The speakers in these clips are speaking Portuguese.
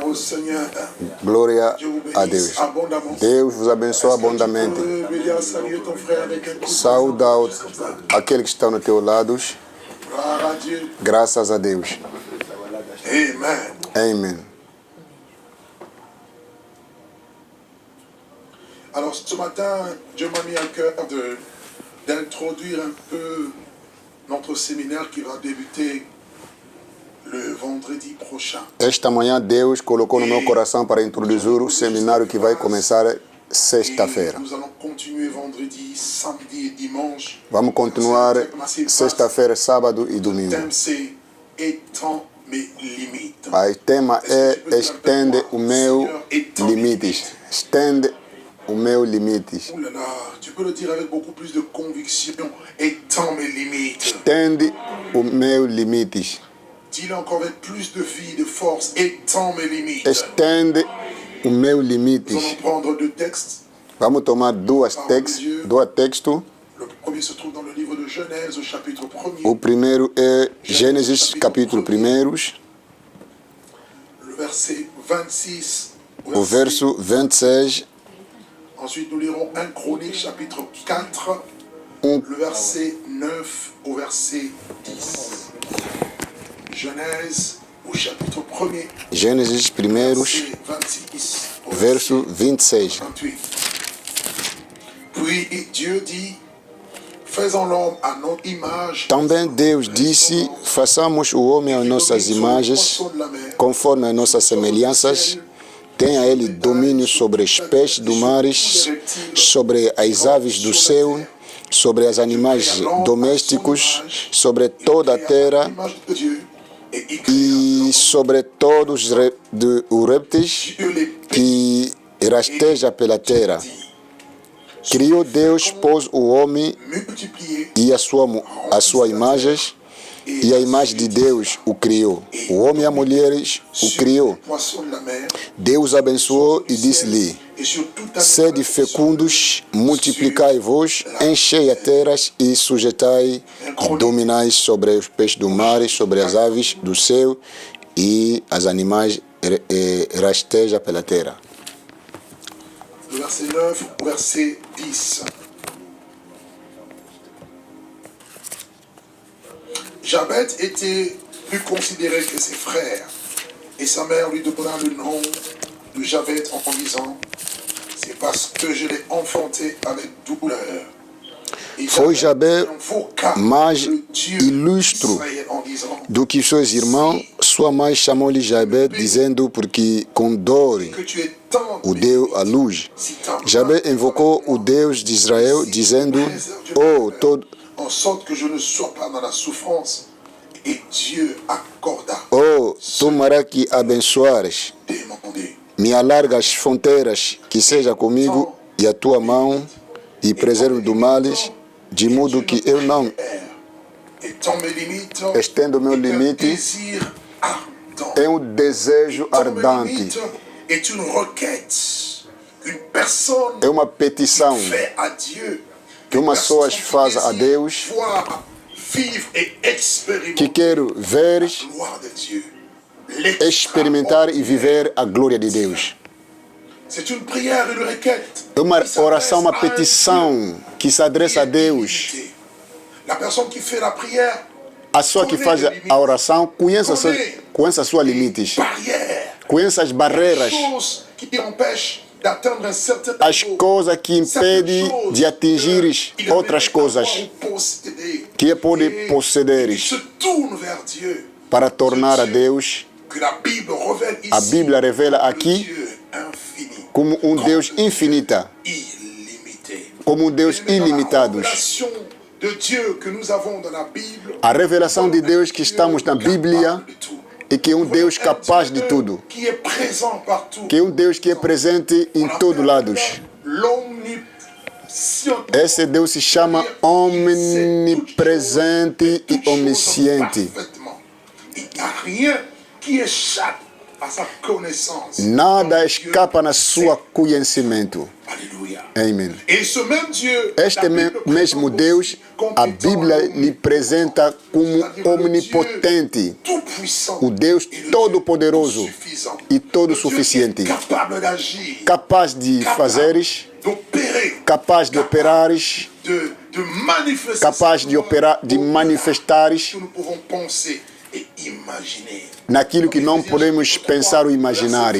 au Seigneur. Glória Dieu vous a bénisse Deus. abondamment. Deus vos abençoe Est-ce que tu abundantemente. peux venir saluer ton frère avec un coup de Saúde main, juste comme ça. àqueles que estão no teu lado. Gloire à Dieu. Graças a Deus. Amen. Amém. Alors ce matin, Dieu m'a mis à cœur d'introduire un peu notre séminaire qui va débuter le vendredi prochain. Esta manhã Deus colocou no meu coração para introduzir o seminário que vai começar sexta-feira. Nous allons continuer vendredi, samedi et dimanche. Vamos continuar sexta-feira, sábado e Le domingo. thème c'est étends mes limites. O tema é estende o meu limites. Estende o meu limites. Oh là là, tu peux le dire avec beaucoup plus de conviction. Étends mes limites. Estende o meu limites. Dis-le encore avec plus de vie, de force. Étends mes limites. Estende o meu Nous limites. allons prendre deux textes. Vamos tomar dois textos. Le premier se trouve dans le livre de Genèse, au chapitre 1er. O primeiro é Gênesis, capítulo 1, Le verset 26. o verso 26. Ensuite, nous lirons 1 Chronique, chapitre 4. Le verset 9 au verset 10. Genèse, au chapitre 1er. Gênesis 1, Verset 26. Au verso 26. 28. Puis Dieu dit, faisons l'homme à notre image. Também Deus disse: façamos o homem às nossas imagens, conforme as nossas semelhanças. Tenha ele domínio sobre os peixes do mar, sobre as aves do céu, sobre os animais domésticos, sobre toda a terra e sobre todos os répteis que rastejam pela terra. Criou Deus, pôs o homem e a sua imagem, e a imagem de Deus o criou. O homem e a mulher o criou. Deus abençoou e disse-lhe: sede fecundos, multiplicai-vos, enchei a terra e sujeitai, dominai sobre os peixes do mar, sobre as aves do céu e os animais rastejam pela terra. Le verset 9 au verset 10. Jabet était plus considéré que ses frères, et sa mère lui donna le nom de Jabet en disant, c'est parce que je l'ai enfanté avec douleur. Foi Jabé mais ilustre do que seus irmãos. Sua mãe chamou-lhe Jabé, dizendo: porque com dor o deu à luz. Jabé invocou o Deus de Israel, dizendo: oh, todo. En sorte que je ne sois pas dans la souffrance. Et Dieu accorda. Oh, tomara que abençoares. Me alarga as fronteiras, que seja comigo e a tua mão, e preserve do males, de modo que eu não estendo o meu limite. É um desejo ardente. É uma petição que uma pessoa faz a Deus, que quero ver, experimentar e viver a glória de Deus. É uma oração, uma petição que se adressa a Deus. A pessoa que faz a oração conhece as suas limites, conhece as barreiras, as coisas que impedem de atingir outras coisas que pode possuir, para tornar a Deus. A Bíblia revela aqui como um Deus infinito, como um Deus ilimitado. A revelação de Deus que estamos na Bíblia e que é um Deus capaz de tudo, que é um Deus que é presente em todos lados. Esse Deus se chama omnipresente e onisciente. à sa connaissance. Nada escapa na sua conhecimento. Alléluia. Amém. Et ce même Dieu, Este mesmo Deus, a Bíblia lhe apresenta como omnipotente, o Deus todo-poderoso e todo-suficiente, capaz de fazeres, capaz de operares, capaz de manifestares naquilo que não podemos pensar ou imaginar.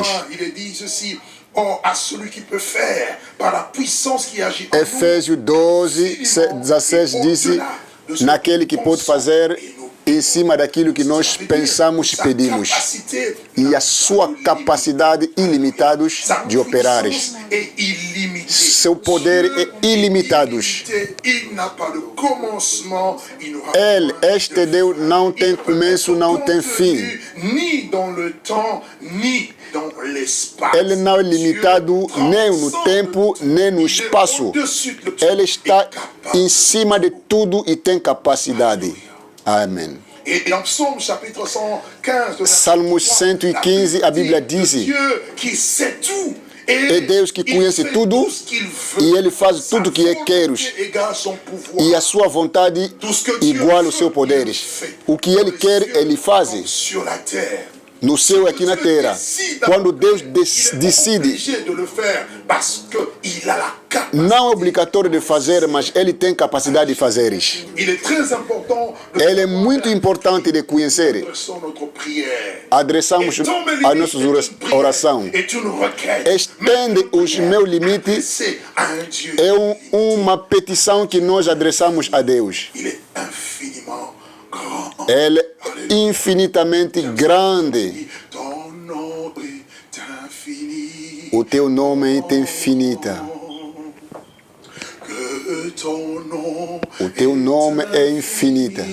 Efésios 12, 16 diz: naquele que pode fazer em cima daquilo que nós pensamos e pedimos, e a sua capacidade ilimitada de operar. Seu poder é ilimitado. Ele, este Deus, não tem começo, não tem fim. Ele não é limitado nem no tempo, nem no espaço. Ele está em cima de tudo e tem capacidade. Amém. Salmos 115, a Bíblia diz: é Deus que conhece tudo e Ele faz tudo o que quer. E a sua vontade iguala os seus poderes. O que Ele quer, Ele faz. No céu e aqui na terra. Quando Deus decide, não é obrigatório de fazer, mas Ele tem capacidade de fazer. Ele é muito importante de conhecer. Adressamos a nossa oração. Estende os meus limites. É uma petição que nós adressamos a Deus. Ele é infinitamente grande. O teu nome é infinita. O teu nome é infinita.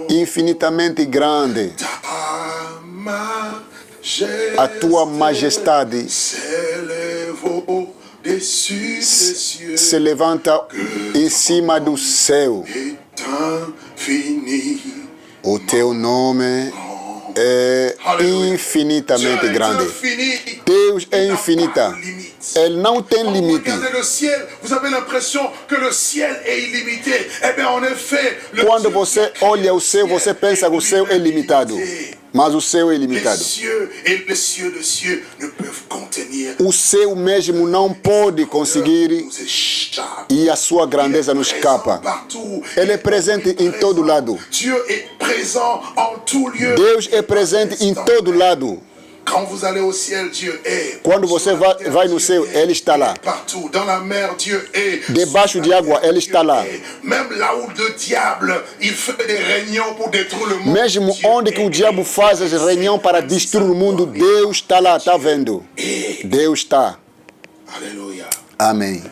Infinitamente grande. A tua majestade se levanta em cima do céu. O teu nome é infinitamente grande. Deus é infinita. Ele não tem limite. Quando você olha o céu, você pensa que o céu é limitado. Mas o céu é ilimitado. O céu mesmo não pode conseguir e a sua grandeza nos escapa. Ele é presente em todo lado. Deus é presente em todo lado. Quando você vai no céu, Ele está lá. Debaixo de água, Ele está lá. Mesmo onde que o diabo faz as reuniões para destruir o mundo, Deus está lá, está vendo. Deus está. Amém.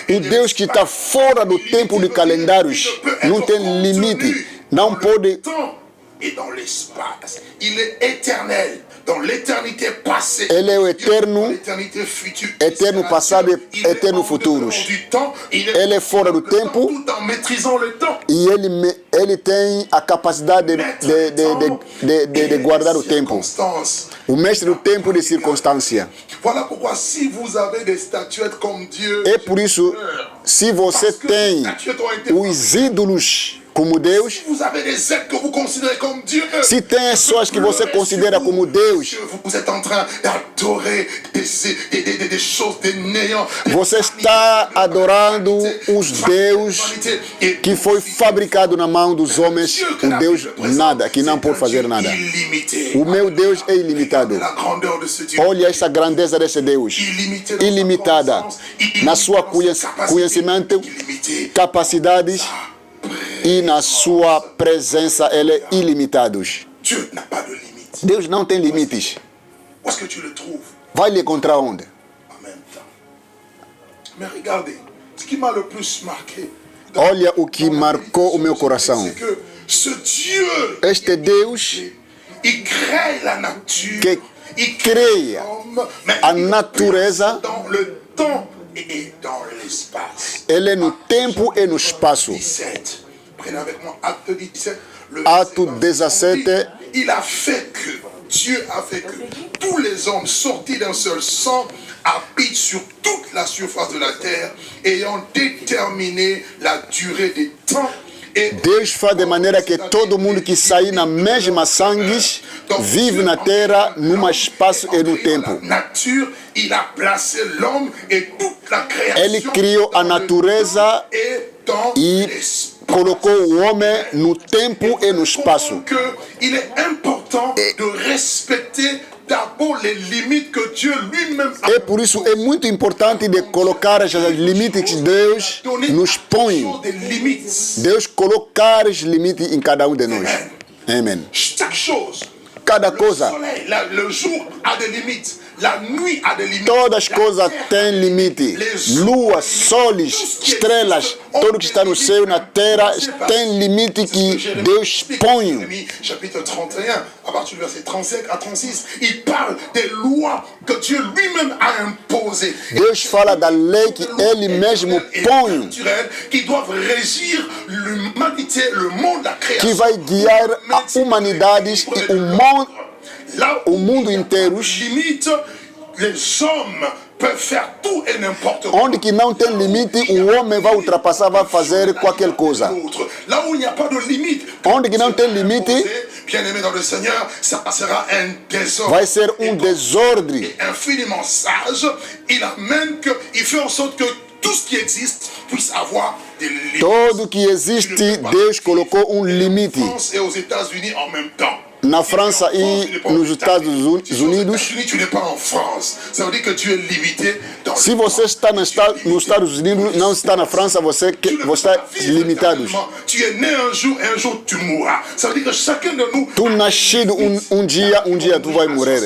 O Deus que está fora do tempo de calendários, não tem limite, não pode. Et dans l'espace, il est éternel. Dans l'éternité passée, Ele é o eterno, l'éternité future, eterno passado e eterno futuro. Ele é fora do tempo tout en maîtrisant le temps. e ele tem a capacidade de guardar o tempo. O mestre do tempo de circunstância. Voilà pourquoi si vous avez des statuettes comme Dieu, É por isso, se você tem os ídolos como Deus, se tem pessoas que você considera como Deus, você está adorando os deuses que foi fabricado na mão dos homens, um Deus nada, que não pode fazer nada. O meu Deus é ilimitado. Olha essa grandeza desse Deus, ilimitada na sua conhecimento, capacidades, e na sua presença Ele é ilimitado. Deus não tem limites. Vai lhe encontrar onde? Olha o que marcou o meu coração. Este Deus que cria a natureza, Ele é no tempo e no espaço. Prenez avec moi Acte 17, Atos 17. Il a fait que, Dieu a fait que tous les hommes sortis d'un seul sang habitent sur toute la surface de la terre, ayant déterminé la durée des temps. Deus faz de maneira que todo mundo que sair na mesma sangue vive na terra, num espaço e no tempo. Ele criou a natureza e colocou o homem no tempo e no espaço. Il est important de respecter d'abord les limites que Dieu lui-même a. E por isso é muito importante de colocar as limites que Deus nos põe. Deus colocar os limites em cada um de nós. Amém. Chaque chose. Cada coisa. Le jour a des limites. La nuit a des limites. Todas as coisas têm limite. Lua, soles, estrelas, tudo que está no céu, na terra, tem limite que Deus põe. Chapitre 31, à partir du verset 35 à 36, il parle des lois que Dieu lui-même a imposées. Deus fala da lei que Ele mesmo põe. Qui doivent régir l'humanité, le monde, la création. Que vai guiar a humanidade e o mundo inteiro. Limite, les hommes peuvent faire tout et n'importe quoi. Onde que não tem limite, o homem vai ultrapassar, vai fazer qualquer coisa. Là où il n'y a pas de limite, onde que não tem limite, bien-aimé dans le Seigneur, ça sera un désordre. Vai ser désordre. Et infiniment sage, il amène que, il fait en sorte que tout ce qui existe puisse avoir des limites. Tudo que existe, Deus colocou limite. En France et aux États-Unis en même temps. Na França e nos Estados Unidos. Tu n'es pas en France. Ça veut dire que tu es limité dans Se você está nos Estados Unidos, não está na França, você está limitado. Tu es né un jour tu mourras. Ça veut dire que chacun de nous. Tu nascido dia tu vai morrer.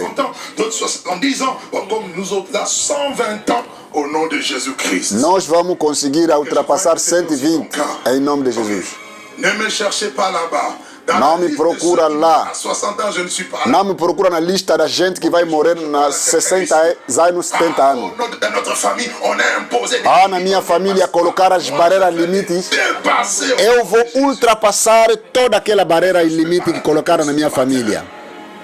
D'autres 70 ans, comme nous autres là, 120 ans. Au nom de Jésus-Christ. Nós vamos conseguir ultrapassar 120 em nome de Jesus. Ne me cherchez pas là-bas. Não me procura lá. À 60 ans, je ne suis pas là. Não me procura na lista da gente que vai morrer nas 60 anos, 70 anos. Na minha família colocar as barreiras limites. Eu vou ultrapassar toda aquela barreira e limite que colocaram na minha família.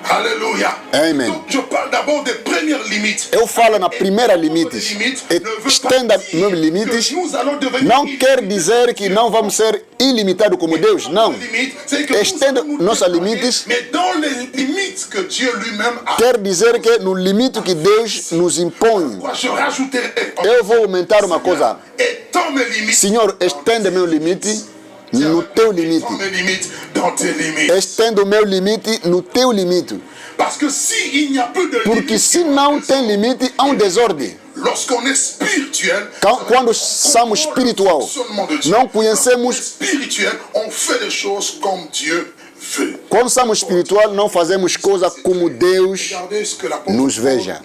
Aleluia. Amém. Donc, je parle d'abord des premières limites. Eu falo na primeira limites. Estenda meus limites. Não quer dizer que não vamos ser ilimitados como Deus. Não. Estenda nossos limites. Quer dizer que no limite que Deus nos impõe. Eu vou aumentar uma coisa. Senhor, estende meu limite. No teu limite. Estendo o meu limite no teu limite. Porque se não tem limite, há desordem. Quando somos espiritual, não conhecemos. Quando somos espiritual, não fazemos coisas como Deus nos veja.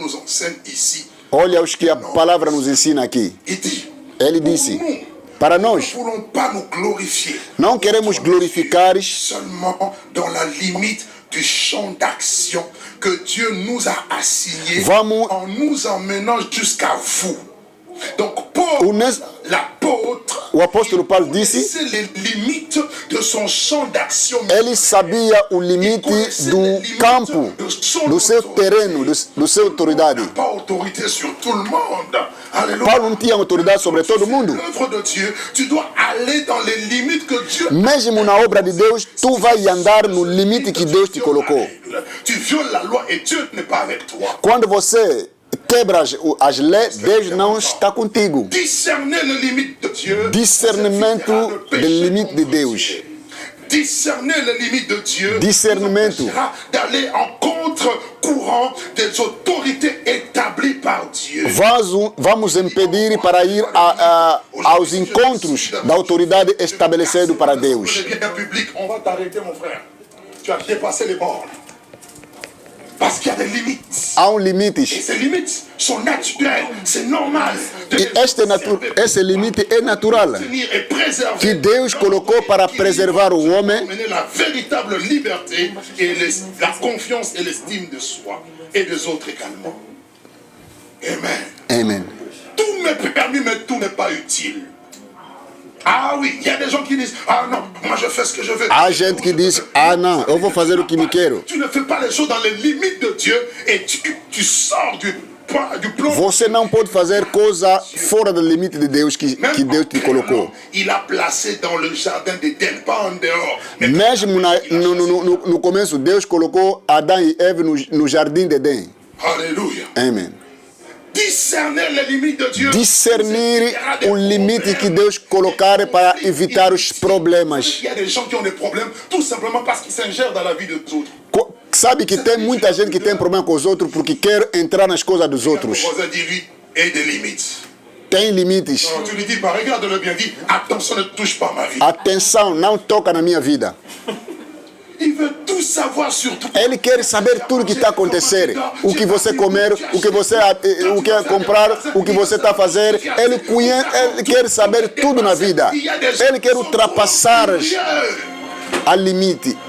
Olha os que a palavra nos ensina aqui. Ele disse. Para nós, não queremos glorificar vamos en nous emmenant jusqu'à vous. Donc Paul, l'apôtre, o apóstolo Paulo disse, ele sabia o limite do campo, do seu terreno, do seu autoridade. Paulo não tinha autoridade sobre todo mundo. Mesmo na obra de Deus, tu vai andar no limite que Deus te colocou. Quando você quebra as leis, Deus não está contigo. Discernimento do limite de Deus. Discerner les limites de Dieu discernimento d'aller en contre-courant des autorités établies par Dieu. Vamos impedir para ir aos encontros da autoridade estabelecida para Deus. On va t'arrêter, mon frère. Tu as dépassé les bornes. Parce qu'il y a des limites. Há limites. Et ces limites sont naturelles, c'est normal. E esse limite é natural. Que Deus colocou para preservar o homem. La véritable liberté et la confiance et l'estime de soi et des autres également. Amen. Amen. Tout m'est permis, mais tout n'est pas utile. Ah oui, il y a des gens qui disent, ah non, moi je fais ce que je veux. Há gente que diz, ah não, eu vou fazer o que me quero. Tu ne fais pas les choses dans les limites de Dieu et tu sors du plan. Você não pode fazer coisa fora do limite de Deus que Deus te colocou. Il a placé dans le jardin d'Éden, pas en dehors. Mesmo no começo, Deus colocou Adão e Eva no jardim de Edém. Alléluia. Amém. Discerner les limites de Dieu. Discernir o limite que Deus colocar para evitar os problemas. Il y a des gens qui ont des problèmes tout simplement parce qu'ils s'ingèrent dans la vie des autres. Sabe que tem muita gente que tem problema com os outros porque quer entrar nas coisas dos outros. Et des limites. Tem limites. Non, tu lui dis, regarde-le bien, dis, attention, ne touche pas ma vie. Atenção, não toca na minha vida. Il veut tout savoir sur toi. Ele quer saber tudo o que está acontecendo. O que você comer, o que comprar, o que você está a fazer. Ele quer saber tudo na vida. Ele quer ultrapassar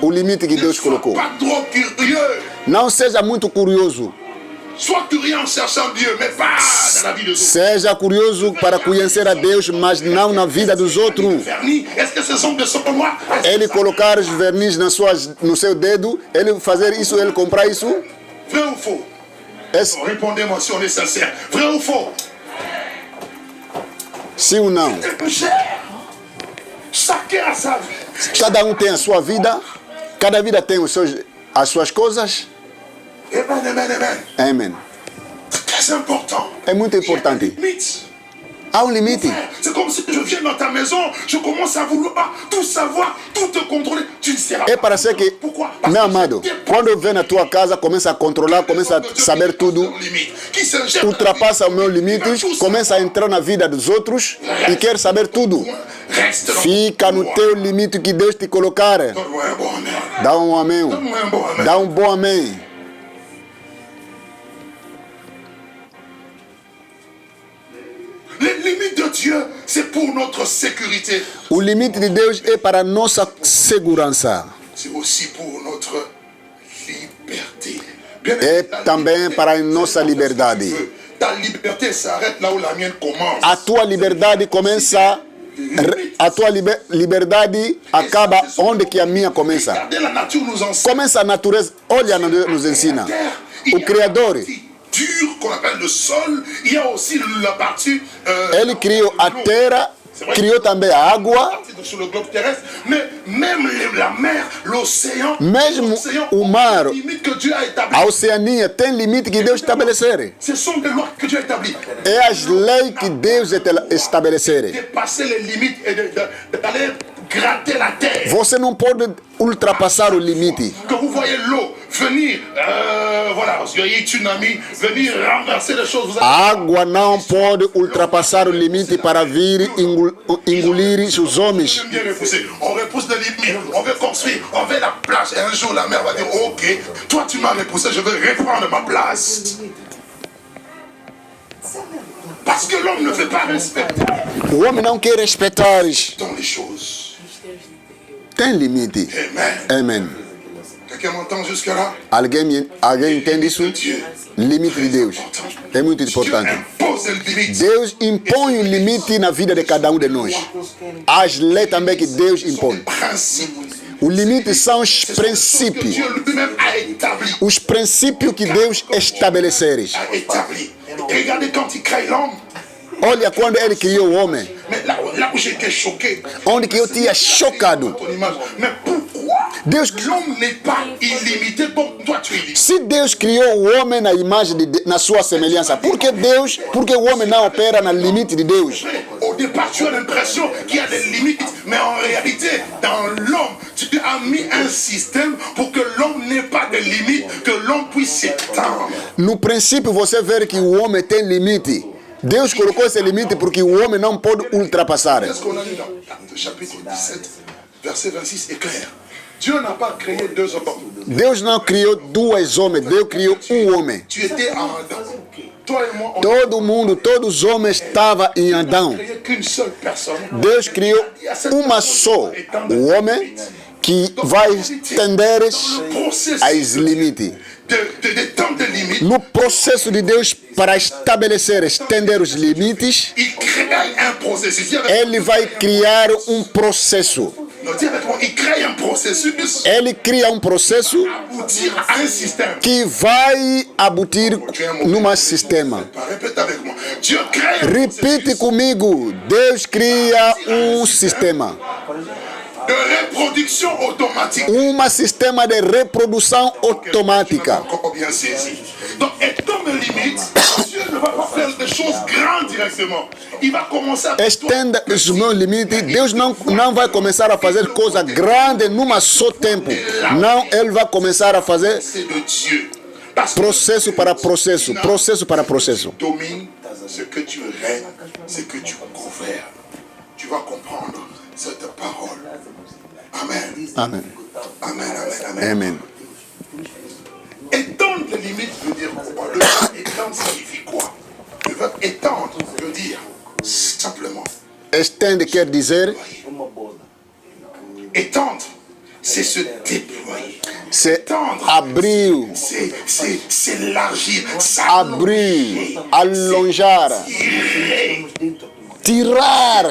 o limite que Deus colocou. Não seja muito curioso. Seja curioso para conhecer a Deus, mas não na vida dos outros. Ele colocar os verniz no seu dedo, ele fazer isso, ele comprar isso. Vrai ou faux? Répondez-moi si on est sincère. Vrai ou faux? Sim ou não? Chacun a sa vie. Cada tem a sua vida, cada vida tem as suas coisas. Amém. C'est important. É muito importante. Há limite. C'est comme si je viens dans ta maison, je commence à vouloir tout savoir, tout te contrôler. Tu ne seras pas. É para ser que, meu amado, quando eu venho na tua casa, começa a controlar, começa a saber tudo, ultrapassa os meus limites, começa a entrar na vida dos outros e quer saber tudo. Fica no teu limite que Deus te colocar. Dá um amém. Dá um bom amém. Les limites de Dieu, c'est pour notre sécurité. O limite de Deus é para nossa segurança. C'est aussi pour notre liberté. É também para a nossa liberdade. Ta liberté s'arrête là où la mienne commence. A tua liberdade começa, a tua liberdade acaba onde que a minha começa. Começa a natureza, olha, nos ensina. O Criador. Dur qu'on appelle le sol, il y a aussi la partie ele criou a terra, criou também a água, sur le globe terrestre, mais même la mer, l'océan, mesmo o mar, que Dieu a établi. A oceania tem limite que Deus estabelecer. Ce sont des lois que Dieu a établies. É as leis que Deus estabelecer. Dépasser les limites et d'aller gratter la terre. Você não pode ultrapassar o limite. Que vous voyez l'eau venir, voilà, il y a tsunami, venir renverser les choses. A água não pode ultrapassar o limite para vir engolir os homens. On repousse les limites, on veut construire, on veut la place. Et un jour la mer va dire, ok, toi tu m'as repoussé, je veux reprendre ma place. Parce que l'homme ne fait pas respecter. O homem não quer respeitar dans les choses. Tem limite. Amen. Amen. Quelqu'un m'entend jusque-là? Alguém entende isso? Limite de Deus. É muito importante. Deus impõe o limite na vida de cada um de nós. As leis também que Deus impõe. O limite são os princípios. Os princípios que Deus estabelecer. Regardez quand il crée l'homme. Olha quando ele criou o homem. Onde que eu tinha chocado. Deus, l'homme n'est pas illimité comme toi tu es illimité. Se Deus criou o homem na imagem na sua semelhança, por que o homem não opera no limite de Deus? Au départ, tu as l'impression qu'il y a des limites, mais en réalité, dans l'homme, tu as mis un système pour que l'homme n'ait pas de limites, que l'homme puisse s'étendre. No princípio, você vê que o homem tem limite. Deus colocou esse limite porque o homem não pode ultrapassar. Qu'est-ce qu'on a dit dans le chapitre 17, verset 26 est clair. Dieu n'a pas créé deux hommes. Deus não criou dois homens, Deus criou um homem. Tu étais en Adam. Toi et moi, Todo mundo, todos os homens estavam em Adão. créé qu'une seule personne. Deus criou uma só, o homem, que vai estender as limites. No processo de Deus para estabelecer, estender os limites, Ele vai criar um processo. Ele cria um processo que vai abutir num sistema. Repite comigo. Deus cria um sistema. De reproduction automatique. Um sistema de reprodução automática. Donc, étant mes limites, Dieu ne va pas faire des choses grandes directement. Il va commencer à... Estenda os meus limites. Deus não vai começar a fazer coisa grande num só tempo. Não, Ele vai começar a fazer processo para processo. Processo para processo. Domine ce que tu règnes, ce que tu gouvernes. Tu vas comprendre cette parole. Amen. Amen. Amen, amen, amen. Amen. Étendre les limites veut dire quoi? Le verbe étendre signifie quoi? Le verbe étendre veut dire simplement. Estende quer dizer étendre, c'est se déployer. c'est abrir, C'est élargir, abrir, alongar, tirar,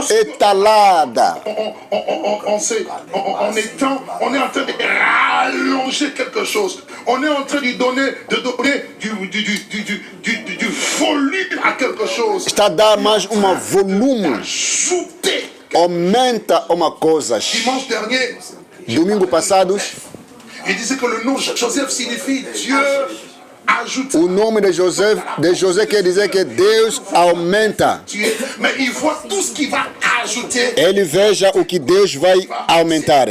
étalada. On est en train de rallonger quelque chose. On est en train de donner du volume à quelque chose. Está a dar mais um volume. Ajouter. Aumenta uma coisa. Dimanche dernier, Domingo passado, il disait que le nom Joseph signifie Dieu ajoute. o nome de José quer dizer que Deus aumenta. Mais il voit tout ce qu'il va ajouter. Ele veja o que Deus vai aumentar.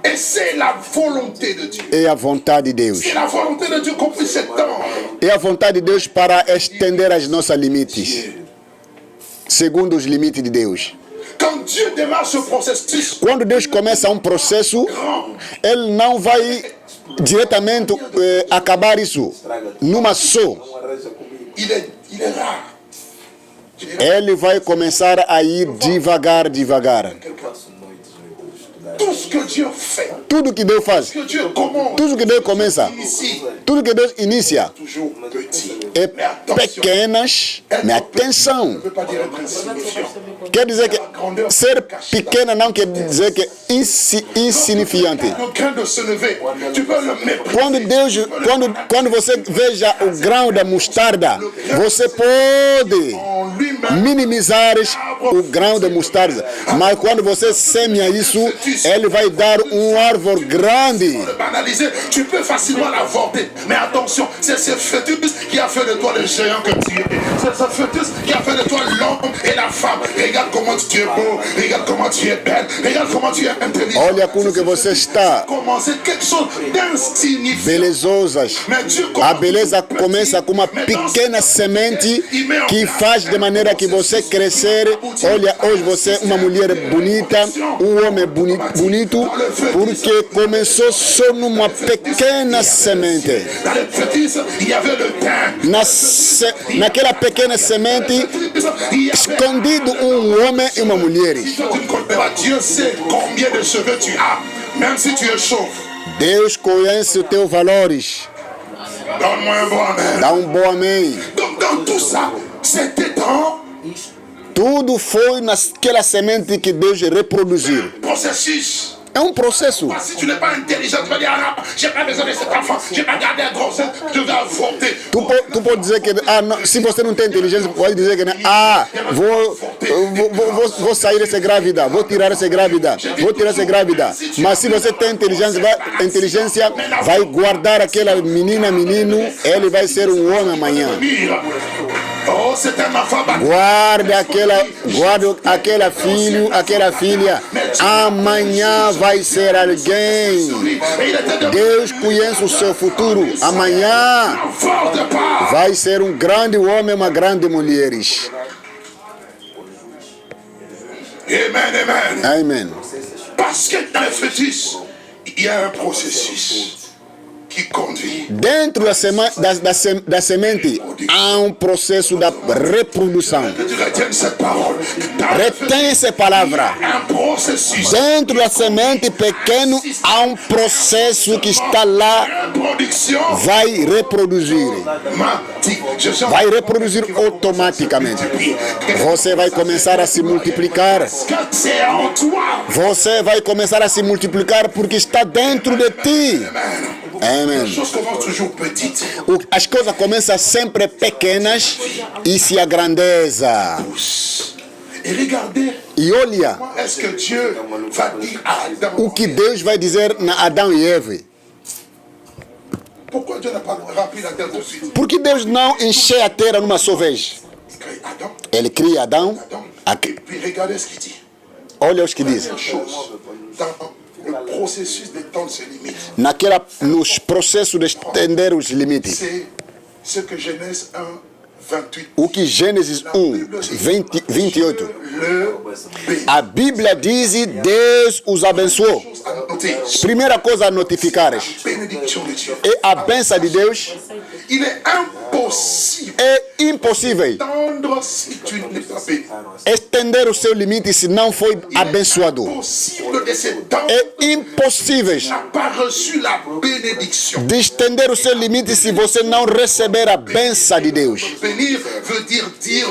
Et c'est la volonté de Dieu. É a vontade de Deus. C'est la volonté de Dieu qu'on puisse s'étendre. É a vontade de Deus para estender as nossas limites, segundo os limites de Deus. Quand Dieu démarre ce processus, Quando Deus começa um processo, Ele não vai diretamente acabar isso numa só. il est rare. Ele vai começar a ir devagar, devagar. Tout ce que Dieu fait, Tudo que Deus faz, que Dieu commence, tudo que Deus começa, ici, tudo que Deus inicia toujours petit. é pequenas, mas atenção. Ça ne veut pas dire être insignifiant. Quer dizer que ser pequena não quer dizer que é insignificante. Le grain de se lever, tu peux le mépriser. Quando você veja o grão da mostarda, você pode En lui-même, minimizar o grão de mostarda, mas quando você semeia isso, ele vai dar árvore grande. le banaliser, tu peux facilement l'avorter. Mais attention, c'est ce fœtus qui a fait de toi le géant que tu es. C'est ce fœtus qui a fait de toi l'homme et la femme. Regarde comment tu es beau, regarde comment tu es belle, regarde comment tu es intelligent. Olha como que você está, Commencer quelque chose d'insignifiant. belezosas. Mais Dieu A commence beleza começa com uma pequena semente que faz de maneira que você crescer. Olha, hoje você é uma mulher bonita, um homem bonito, porque começou só numa pequena semente. Dans le fœtus, il y avait le pain. Naquela pequena semente, escondido um homem e uma mulher. Si toi tu ne connais pas, Dieu sait combien de cheveux tu as, même si tu es chauve. Deus conhece os teus valores. Donne-moi un bon amen. Dá um bom amém. Donc dans tout ça, c'était dans Tudo foi naquela semente que Deus reproduziu. le processus. É um processo. Si tu n'es pas intelligent, tu vas dire, ah non, j'ai pas besoin de cet enfant, j'ai pas gardé un grossesse, je vais avorter. Tu pode dizer que não, se você não tem inteligência, pode dizer que vou sair dessa grávida, vou tirar essa grávida, vou tirar essa grávida. Mas se você tem inteligência, vai guardar aquela menino, ele vai ser um homem amanhã. Oh, c'est un enfant baptisé. Guarda aquela filha, amanhã vai ser alguém. Deus conhece o seu futuro. Amanhã Fort de part. vai ser um grande homem, uma grande mulher. Amen, amen. Amém. Parce que dans le fœtus, il y a un processus qui conduit. Dentro da semente há um processo da reprodução. Que tu retires Retiens cette parole. Retém essa palavra. Un processus. Dentro da semente pequeno há um processo que está lá, Production. vai reproduzir. Vai reproduzir automaticamente. Você vai começar a se multiplicar. C'est en toi. Você vai começar a se multiplicar porque está dentro de ti. Amém. Les choses commencent toujours petites. As coisas começam sempre pequenas e se agrandeza. Et regardez, E olha comment est-ce que Dieu va dire à Adam? o que Deus vai dizer na Adão e Eva. Pourquoi Dieu n'a pas rempli la terre de suite? Por que Deus não encheu a terra numa só vez? Il crée Adam, Ele cria Adão. et puis regardez ce qu'il dit. Olha os que diz. Première chose, dans le processus d'étendre ses limites, Nos processos de estender os limites. c'est ce que Genèse 1, 28 O que Gênesis 1, 28. le bénit. A Bíblia diz: Deus os abençoou. À noter, Primeira coisa a notificar bénédiction de Dieu. é a bênção de Deus. Il est impossible É impossível d'étendre si tu n'es pas béni. estender o seu limite se não foi abençoado. Impossible de s'étendre. É impossível Tu n'as pas reçu la bénédiction. de estender o seu limite se você não receber a bênção de Deus. Bénir veut dire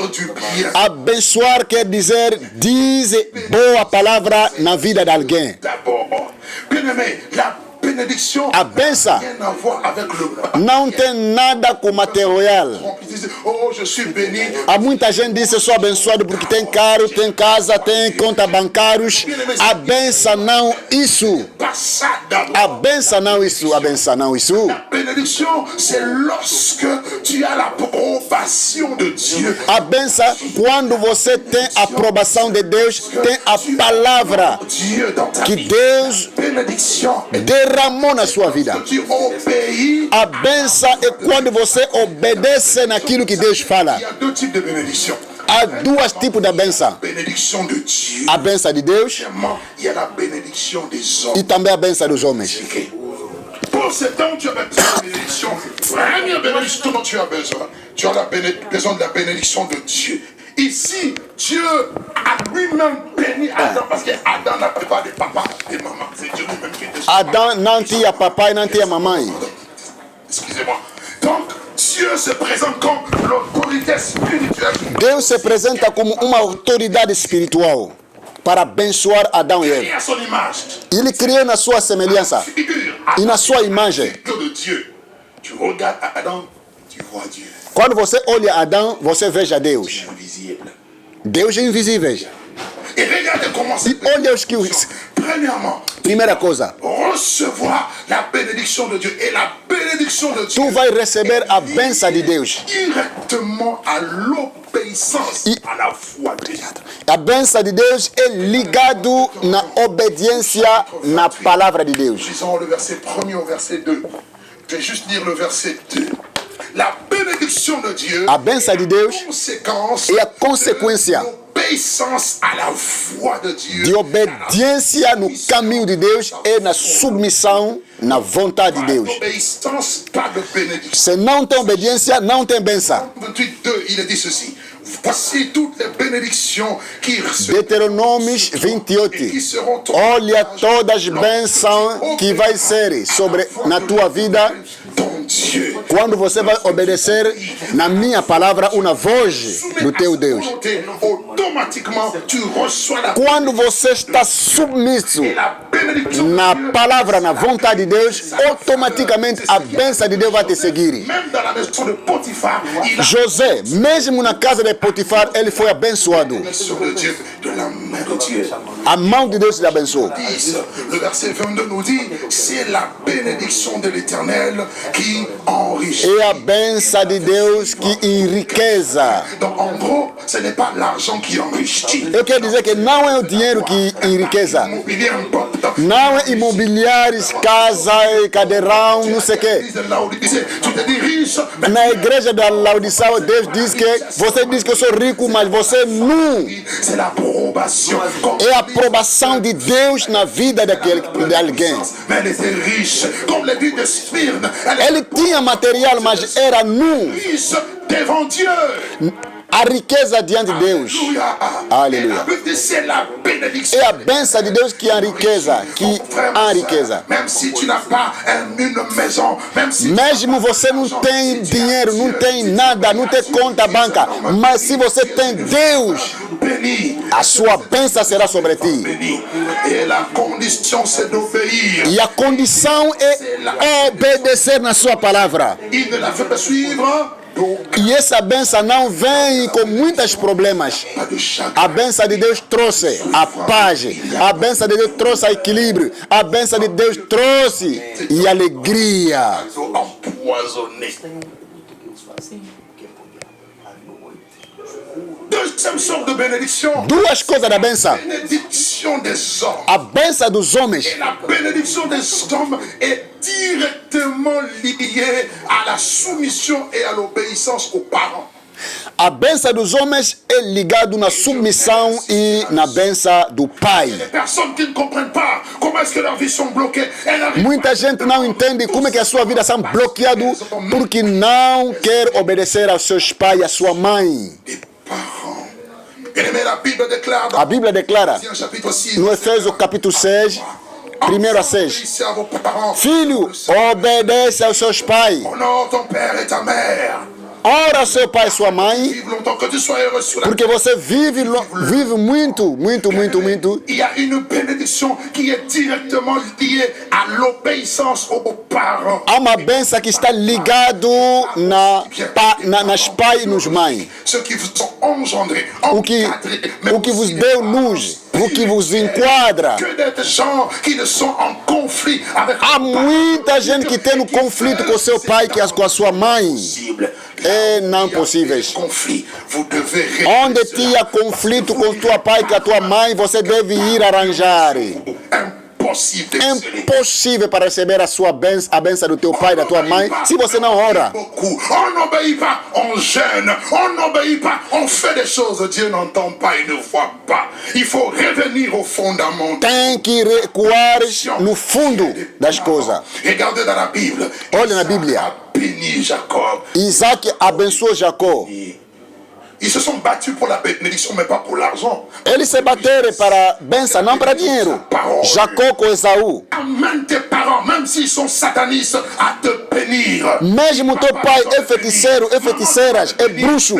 du bien. Abençoar quer dizer dizer boa palavra na vida de alguém. D'abord, bien-aimé, la bénédiction A n'a bênção rien à voir avec le não tem nada com material. Ils disent, oh, je suis béni. Há muita gente que diz: eu sou abençoado porque tem carro, tem casa, tem conta bancários. A bênção não isso. Pas ça d'abord. A bênção não isso. A bênção não isso. La bénédiction, c'est lorsque tu as l'approbation de Dieu. A bênção, quando você tem a aprovação de Deus, tem a palavra Dieu dans ta que vie. Deus Bénédiction. derramou na sua vida. Tu obéis. A bênção é quando você obedece naquilo que Deus fala. Il y a deux types de bénédiction. Há dois tipos de bênção. Bénédiction de Dieu. A bênção de Deus Premièrement, il y a la bénédiction des hommes. e também a bênção dos homens. Ok. Pour ce temps, tu as besoin de bénédiction. Première bénédiction dont tu as besoin. Tu as besoin de la bénédiction de Dieu. Ici, Dieu a lui-même béni Adam parce qu'Adam n'avait pas de papa et maman. C'est Dieu lui-même qui était. Adão não tinha papai, não tinha mamãe. Excusez-moi. Donc, Dieu se présente comme l'autorité spirituelle. Deus se apresenta como uma autoridade espiritual para abençoar Adão e Et Eva. à son image. Ele criou na sua semelhança Figure. e na sua imagem. De Dieu. Tu regardes Adam, tu vois Dieu. Quando você olha Adão, você veja Deus. Invisible. Deus é invisível. Et regardez comment c'est. E olha os que... Premièrement, Primeira coisa, recevoir la bénédiction de Dieu. Et la bénédiction de Dieu tu vai receber a bênção de Deus. directement à l'obéissance, à la foi de Dieu. A bênção de Deus é ligado na obediência na palavra de Deus. Lisons le verset 1er au verset 2. Je vais juste lire le verset 2. La bénédiction de Dieu A bênção de Deus conséquence é a consequência l'obéissance à la foi de Dieu. de obediência no caminho de Deus e na submissão na vontade de Deus. Obéissance, pas de bénédiction. Se não tem obediência, não tem bênção. 28.2, il est dit ceci. Voici toutes les bénédictions qui Deuteronômios 28. Olha todas as bênçãos que vai ser sobre na tua vida quando você vai obedecer na minha palavra uma voz do teu Deus. Quando você está submisso na palavra, na vontade de Deus, automaticamente a bênção de Deus vai te seguir. José, mesmo na casa de Potifar, ele foi abençoado. A mão de Deus lhe abençoou. Le verset 22 nous dit, c'est la bénédiction de l'Éternel qui enrichit. É a bênção de Deus que enriquece. Donc en gros, ce n'est pas l'argent qui enrichit. Eu quero dizer que não é o dinheiro que enriquece. Immobilier important. Não é imobiliários, casa, cadeirão, não sei o quê. Tu te dis riche, mais Na igreja da Laodiceia, Deus diz que você diz que eu sou rico, mas você não. c'est l'approbation. É a aprovação de Deus na vida de alguém. Mais elle était riche. Comme le dit de Smyrne, elle Ele tinha material, mas era nu. est riche devant Dieu. a riqueza diante de Deus. Aleluia. C'est la bénédiction. É a bênção de Deus que enriqueza, Même si tu n'as pas une maison, même si mesmo você não tem dinheiro, não tem nada, não tem conta banca, mas se você tem Deus, a sua bênção será sobre ti. Et la condition c'est d'obéir. E a condição é obedecer na sua palavra. Il ne la fait pas suivre. E essa bênção não vem com muitos problemas. A bênção de Deus trouxe a paz. A bênção de Deus trouxe equilíbrio. A bênção de Deus trouxe e alegria. Deuxième sorte de bénédiction. Duas coisas da bênção. Bénédiction des hommes. A bênção dos homens. Et la bénédiction des hommes est directement liée à la soumission et à l'obéissance aux parents. A bênção dos homens é ligado na submissão e na bênção do pai. Muita gente não entende como é que a sua vida está bloqueada porque não quer obedecer aos seus pais e à sua mãe. A Bíblia declara no Efésios capítulo 6, 1 a 6. Filho, obedece aos seus pais. Ora seu pai e sua mãe, porque você vive muito. Il y a une bénédiction qui est directement liée à l'obéissance aux parents. Há uma bênção que está ligado nas pais e nos mães. Ceux qui vous ont engendré, O que vos deu luz, o que vos enquadra. que des gens qui ne sont en conflit avec Há muita gente que tem um conflito com seu pai e com a sua mãe. É não possíveis. Onde tinha conflito com tua pai e com a tua mãe, você deve ir arranjar. É impossível para receber a sua bênção, a bênção do teu pai e da tua mãe, se você não ora. On n'obéit pas, on gêne, on n'obéit pas, on fait des choses, Dieu n'entend pas, il ne voit pas. Il faut revenir au fondament. Tem que recuar no fundo das coisas. Regardez dans la Bible. Olha na Bíblia. Béni Jacob. Isaac abençoou Jacó. Ils se sont battus pour la bénédiction, mais pas pour l'argent. Eles se bateram para a bênção, não para dinheiro. Jacó com Esaú. Amène tes parents, même s'ils sont satanistes, à te bénir. Mesmo teu pai é feiticeiro, é feiticeiras, é bruxo.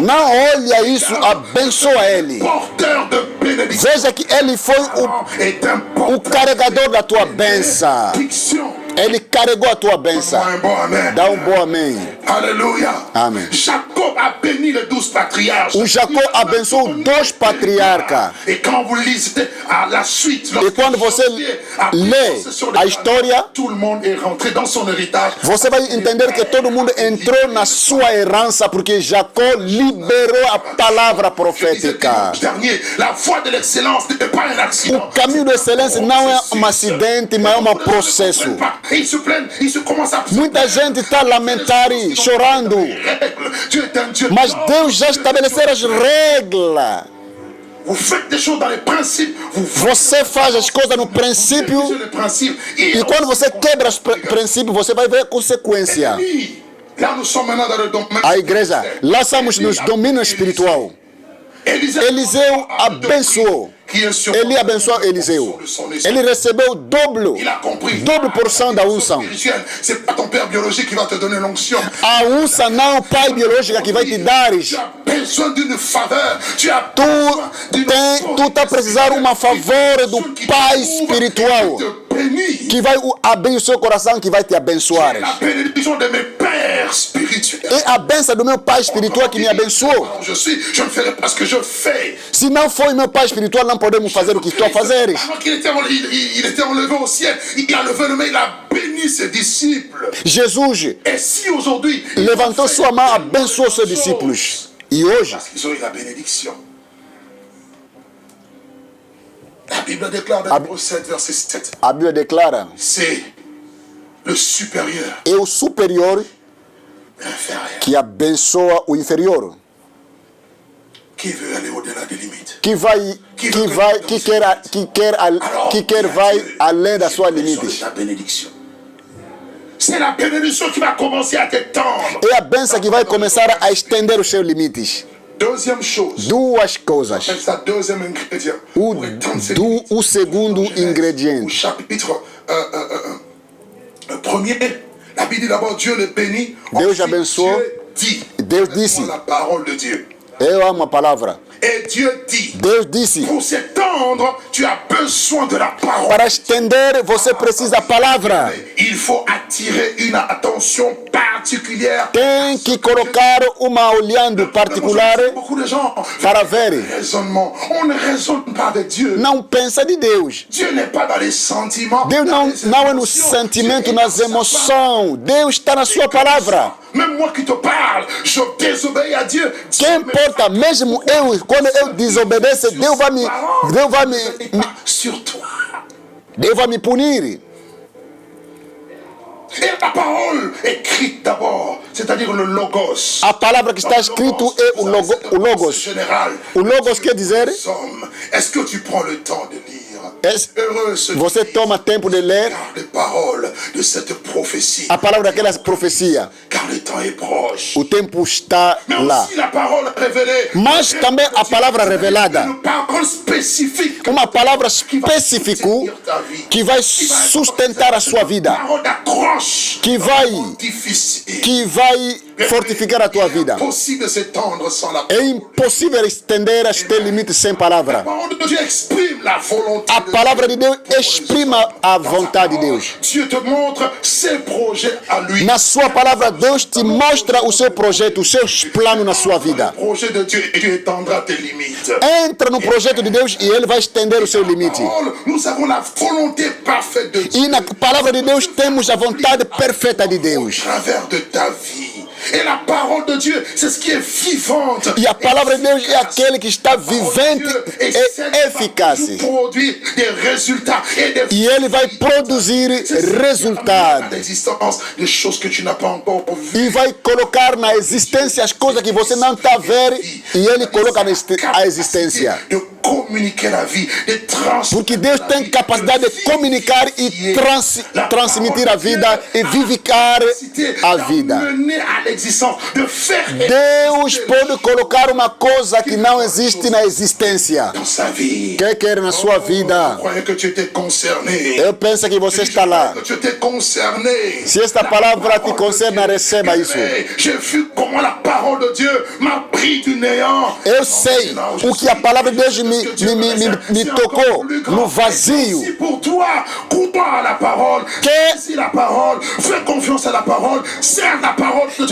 Não olha isso, abençoa ele. Porteur de bénédiction. Veja que ele foi o carregador da tua bênção. Ele carregou a tua bênção. Dá um bom amém. Aleluia. Amém. Jacob a béni les 12 patriarches. O Jacó abençoou 2 patriarcas. Et quand vous lisez à la suite, E quando você lê a história, tout le monde est rentré dans son héritage. você vai entender que todo mundo entrou na sua herança porque Jacó liberou a palavra profética. La voie de l'excellence n'est pas un accident. O caminho da excelência não é um acidente, mas é um processo. Ils se plaignent, ils se commencent à... Muita gente está a lamentar e chorando, Dieu est un Dieu. mas Deus já estabeleceu as regras. Vous faites des choses dans les principes. Você faz as coisas no princípio e quando você quebra os princípios, você vai ver a consequência. Là, nous sommes maintenant dans le domaine. A igreja, lá estamos nos domínios espiritual. Eliseu abençoou. Ele abençoou Eliseu. Ele recebeu dobro porção da unção. C'est pas ton père biologique qui va te donner l'onction. A unção não é o pai biológico que vai te dar. Tu as besoin d'une faveur. Tu está precisando de uma favor do pai espiritual que vai abrir o seu coração, que vai te abençoar. La bénédiction de mes pères spirituels. É a bênção do meu pai espiritual que me abençoou. Je ne ferai pas ce que je fais. Se não foi meu pai espiritual, não podemos fazer o que estou a fazer. Avant qu'il était enlevé au ciel, il a levé le main, il a béni ses disciples. Jesus Et si aujourd'hui, levantou sua mão, abençoou seus discípulos. E hoje, parce qu'ils ont eu la bénédiction. La Bible déclare dans Hébreux 7, verset 7. a Bíblia declara: C'est le supérieur, é o superior l'inférieur, que abençoa o inferior, qui veut aller au-delà des limites. que quer vai além das suas limites. La bénédiction. C'est la bénédiction qui va commencer à t'étendre. É a bênção que vai começar a estender os seus limites. Deuxième chose. Duas coisas. Essa deuxième ingrédient. O segundo ingrediente. Au chapitre premier, la Bible dit d'abord Dieu le bénit. Deus abençoa. Deus disse. La parole de Dieu. Eu amo a palavra. Et Dieu dit, Deus disse, pour s'étendre, tu as besoin de la parole. Para estender, você precisa da palavra. Il faut attirer une attention particulière. Tem que colocar uma olhando particular Beaucoup de gens para ver. Raisonnement. On ne raisonne pas avec Dieu. Não pensa de Deus. Dieu n'est pas dans les sentiments. Deus não é no sentimento, nas emoções. Deus está na sua palavra. Même moi qui te parle, je désobéis à Dieu. Que importa, mesmo eu, quando eu desobedeço, Deus vai me punir. Et la parole écrite d'abord, c'est-à-dire le logos. A palavra que está escrito é o logos. Général. O logos quer dizer? Est-ce que tu prends le temps de lire? Você toma tempo de ler a palavra daquela profecia. O tempo está lá. Mas também a palavra revelada. Uma palavra específica que vai sustentar a sua vida. Que vai fortificar a tua vida. É impossível estender este limite sem palavra. A palavra de Deus exprime a vontade de Deus. Na sua palavra, Deus te mostra o seu projeto, os seus planos na sua vida. Entra no projeto de Deus e Ele vai estender o seu limite. E na palavra de Deus temos a vontade perfeita de Deus. Et la parole de Dieu, c'est ce qui est vivante. E a palavra de Deus é aquele que está vivente e eficaz. E ele vai produzir resultados. E vai colocar na existência as coisas que você não está vendo. E ele coloca a existência. Porque Deus tem capacidade de comunicar e transmitir a vida e vivificar a vida. Deus pode colocar uma coisa que não existe na existência. Quem quer na sua vida? Eu penso que você está lá. Se esta palavra te concerne, receba isso. Eu sei o que a palavra de Deus me tocou no vazio.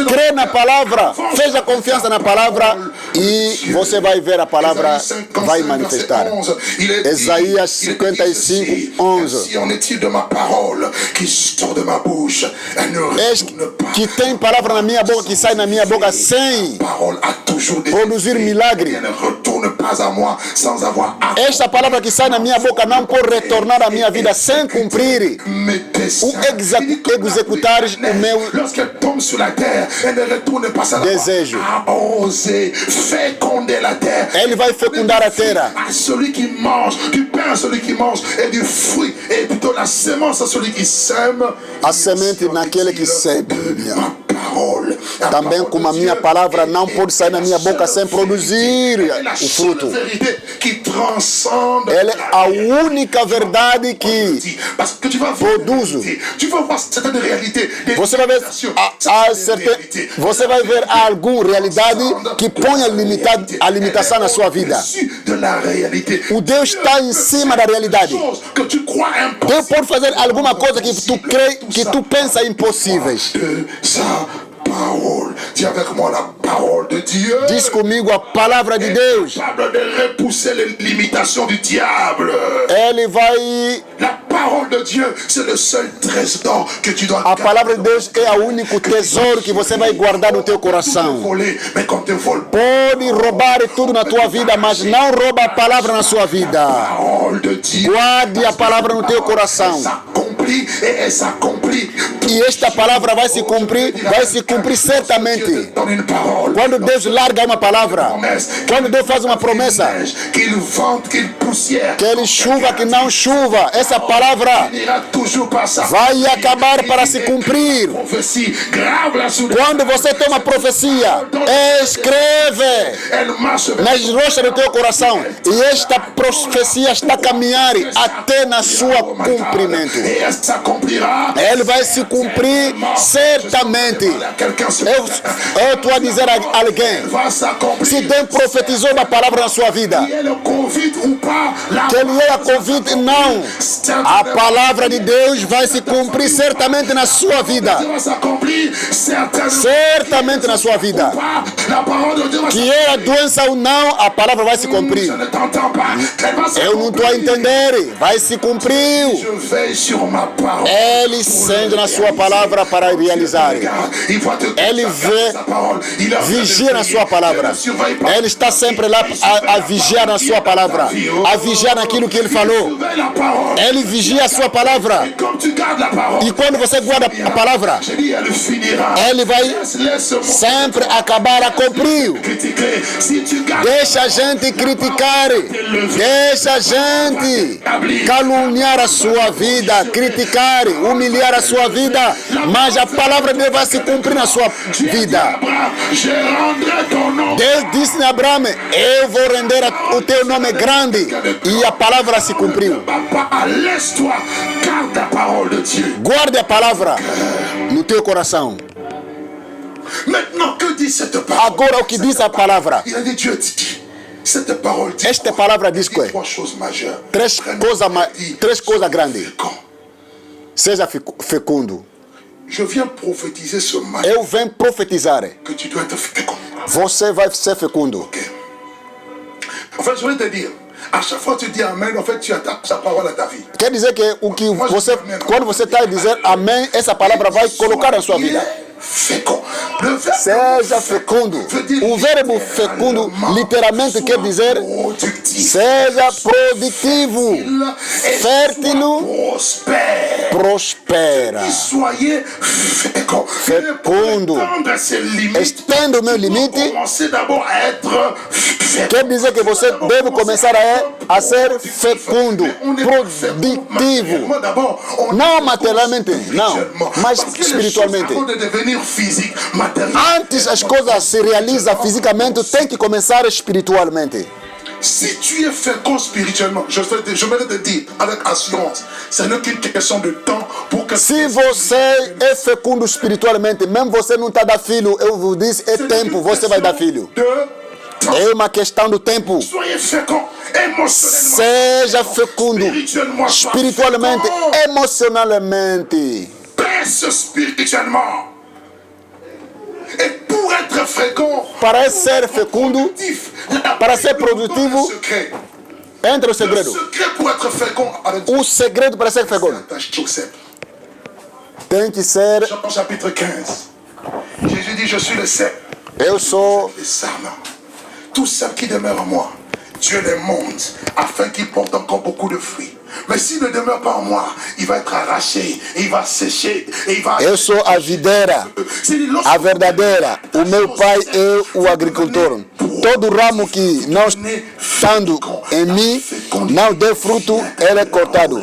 Crê na palavra, seja confiança na palavra e você vai ver a palavra vai manifestar. Isaías 55, 11. Que tem palavra na minha boca, que sai na minha boca sem produzir milagre. Esta palavra que sai na minha boca não pode retornar à minha vida sem cumprir ou executar o meu desejo. Ele vai fecundar a terra. Celui qui mange du pain, celui qui mange et du fruit, et plutôt la sémence à celui qui sème. A semente naquele que seme. Também como a minha palavra não pode sair na minha boca sem produzir o fruto. Ela é a única verdade que produz. Você vai ver alguma realidade que põe a limitação na sua vida. O Deus está em cima da realidade. Deus pode fazer alguma coisa que tu crê, que tu pensa impossíveis. Parole. Dis avec moi la parole de Dieu. Diz comigo a palavra de Deus. Capable de repousser les limitations du diable. Ele vai. La parole de Dieu, c'est le seul trésor que tu dois. A palavra de Deus é o único tesouro que você vai guardar no teu coração. Pode roubar tudo na tua vida, mas não rouba a palavra na sua vida. Guarde a palavra no teu coração. Et elle s'accomplit E esta palavra vai se cumprir certamente. Quando Deus larga uma palavra, quando Deus faz uma promessa, que ele chuva, que não chuva, essa palavra vai acabar para se cumprir. Quando você tem uma profecia, escreve nas rochas do teu coração, e esta profecia está a caminhar até na sua cumprimento. Ele vai se cumprir certamente. Eu estou a dizer a alguém, se Deus profetizou uma palavra na sua vida, que ele era convite, não, a palavra de Deus vai se cumprir certamente na sua vida. Certamente na sua vida. Que é a doença ou não, a palavra vai se cumprir. Eu não estou a entender. Vai se cumprir. Ele sente na sua palavra para realizar. Ele vigia na sua palavra. Ele está sempre lá a vigiar na sua palavra, a vigiar naquilo que ele falou. Ele vigia a sua palavra. E quando você guarda a palavra, ele vai sempre acabar a cumprir. Deixa a gente criticar, deixa a gente caluniar a sua vida, criticar, humilhar a sua vida, mas a palavra de Deus vai se cumprir na sua vida. Deus disse a Abraão, eu vou render o teu nome grande, e a palavra se cumpriu. Guarde a palavra no teu coração. Agora, o que diz a palavra? Esta palavra diz que três coisas grandes. Seja fecundo. Eu venho profetizar. Você vai ser fecundo. À chaque fois que tu dis Amen, en fait, tu attaques sa parole à ta vie. Quer dizer que quando você está a dizer Amém, essa palavra vai colocar na sua vida. Seja fecundo. O verbo fecundo literalmente quer dizer seja produtivo, fértil, prospera. Fecundo. Estenda o meu limite. Quer dizer que você deve começar a ser fecundo, produtivo. Não materialmente, não, mas espiritualmente. Antes as coisas se realizam fisicamente, tem que começar espiritualmente. Si tu es fécond spirituellement, je vais te dire avec assurance, ce n'est qu'une question de temps pour que... Se você é fecundo espiritualmente, mesmo você não está dar filho, eu vos disse, é tempo, você vai dar filho. É uma questão do tempo. Seja fecundo espiritualmente, emocionalmente. Baisse spirituellement. Et pour être fécond, para ser fecundo, para ser produtivo, entre o segredo. O segredo para ser fecundo tem que ser. Jean chapitre 15. Jésus dit, je suis le cep. Eu sou. Tout cep qui demeure en moi, Dieu les monte afin qu'il porte encore beaucoup de fruits. Mais s'il ne demeure pas en moi, il va être arraché, il va sécher, et il va... Eu sou a videira, a verdadeira. O meu pai é o agricultor. Todo ramo que não estando em mim não dê fruto, ele é cortado.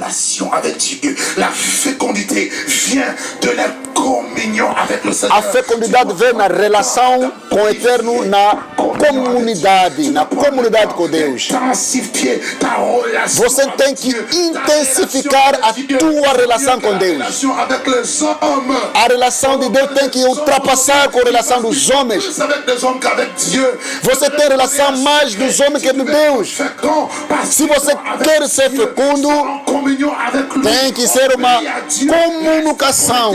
La fécondité vient de la communion avec le Seigneur. A fecundidade vem na relação com o Eterno, na comunidade com Deus. Você tem que intensificar a tua relação com Deus. A relação de Deus tem que ultrapassar com a relação dos homens. Você tem relação mais dos homens que de Deus. Se você quer ser fecundo, tem que ser uma comunicação.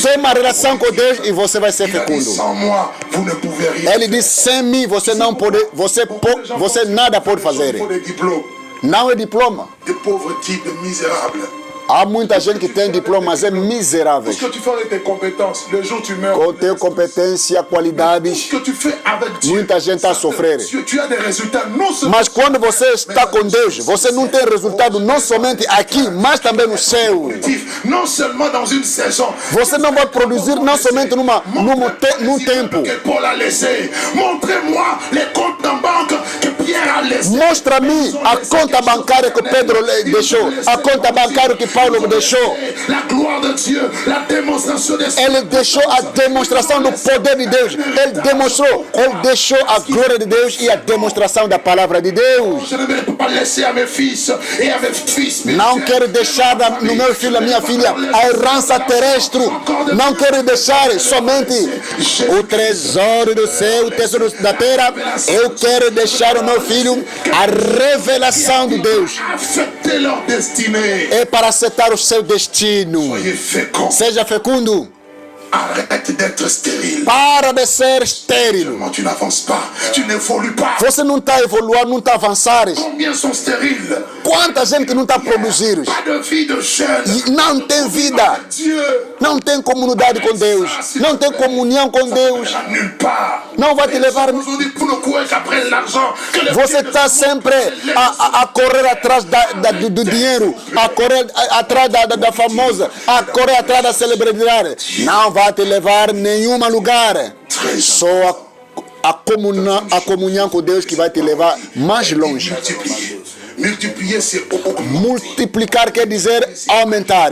Tem uma relação com Deus e você vai ser fecundo. Ele diz, sem mim você não pode, você nada pode fazer. Não é diploma. Há muita gente que tem diploma, mas é miserável. Ce que tu fais avec tes compétences, le jour où tu meurs, Com ter competência, qualidades, ce que tu fais avec Dieu, muita gente está a sofrer. tu as des résultats non seulement. Mas quando você está com Deus, você não tem resultado não somente aqui, mas também no céu. Non seulement dans une saison. Você não vai produzir não somente num tempo. Que Paul a laissé. Montrez-moi les comptes en banque que Pierre a laissé. Mostra-me a conta bancária que Pedro deixou, a conta bancária que Paulo deixou. La gloire de Dieu, la démonstration des. Ele deixou a demonstração do poder de Deus. Ele deixou a glória de Deus e a demonstração da palavra de Deus. Je ne vais pas laisser à mes fils et à mes fils. Não quero deixar no meu filho, a minha filha, a herança terrestre. Não quero deixar somente o tesouro do céu, o tesouro da terra. Eu quero deixar ao meu filho a revelação de Deus. Affecter leur destinée. É para aceitar o seu destino. Soyez féconds. Seja fecundo. Arrête d'être stérile. Para de ser estéril. Tu n'avances pas, tu n'évolues pas. Você não está a evoluir, não está a avançar. Combien sont stériles? Quanta gente que não está a produzir? Pas de vie de jeune. E não tem vida. Dieu. Não tem comunidade com Deus. Não tem comunhão com Deus. Nulle part. Não vai te levar. Aujourd'hui, pour ne courir qu'après l'argent. Você está sempre a correr atrás do dinheiro, a correr atrás da famosa, a correr atrás da celebridade. Não vai te levar nenhum lugar. Só a comunhão com Deus que vai te levar mais longe. Multiplier, c'est augmenter. Multiplicar quer dizer aumentar.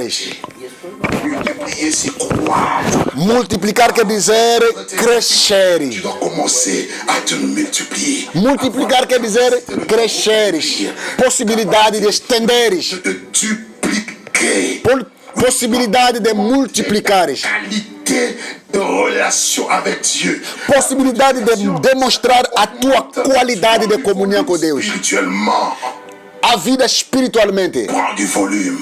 Multiplier, c'est croître. Multiplicar quer dizer crescer. Tu dois commencer à te multiplier. Multiplicar quer dizer crescer. Possibilidade de estender. De te dupliquer. Possibilidade de multiplicar. Qualité de relation avec Dieu. Possibilidade de demonstrar a tua qualidade de comunhão com Deus. Spirituellement. A vida espiritualmente. Prends du volume.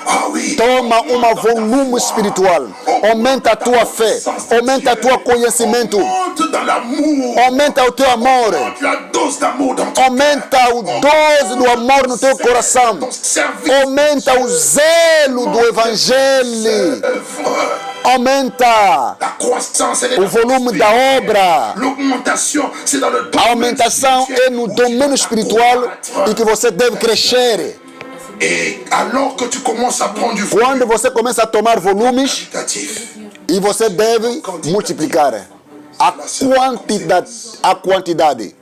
Ah oui. Toma um volume espiritual. Aumenta a tua fé. Aumenta o teu conhecimento. Monte dans l'amour. Aumenta o teu amor. La dose d'amour dans ton Aumenta o dose do amor no teu coração. service. Aumenta o zelo do evangelho. Aumenta La croissance, elle est o dans volume da obra. l'augmentation, c'est dans le A domaine aumentação é no domínio espiritual e que você deve crescer. Et alors que tu commences à prendre du volume Quando você começa a tomar volumes qualitatif, e você deve multiplicar a quantidade.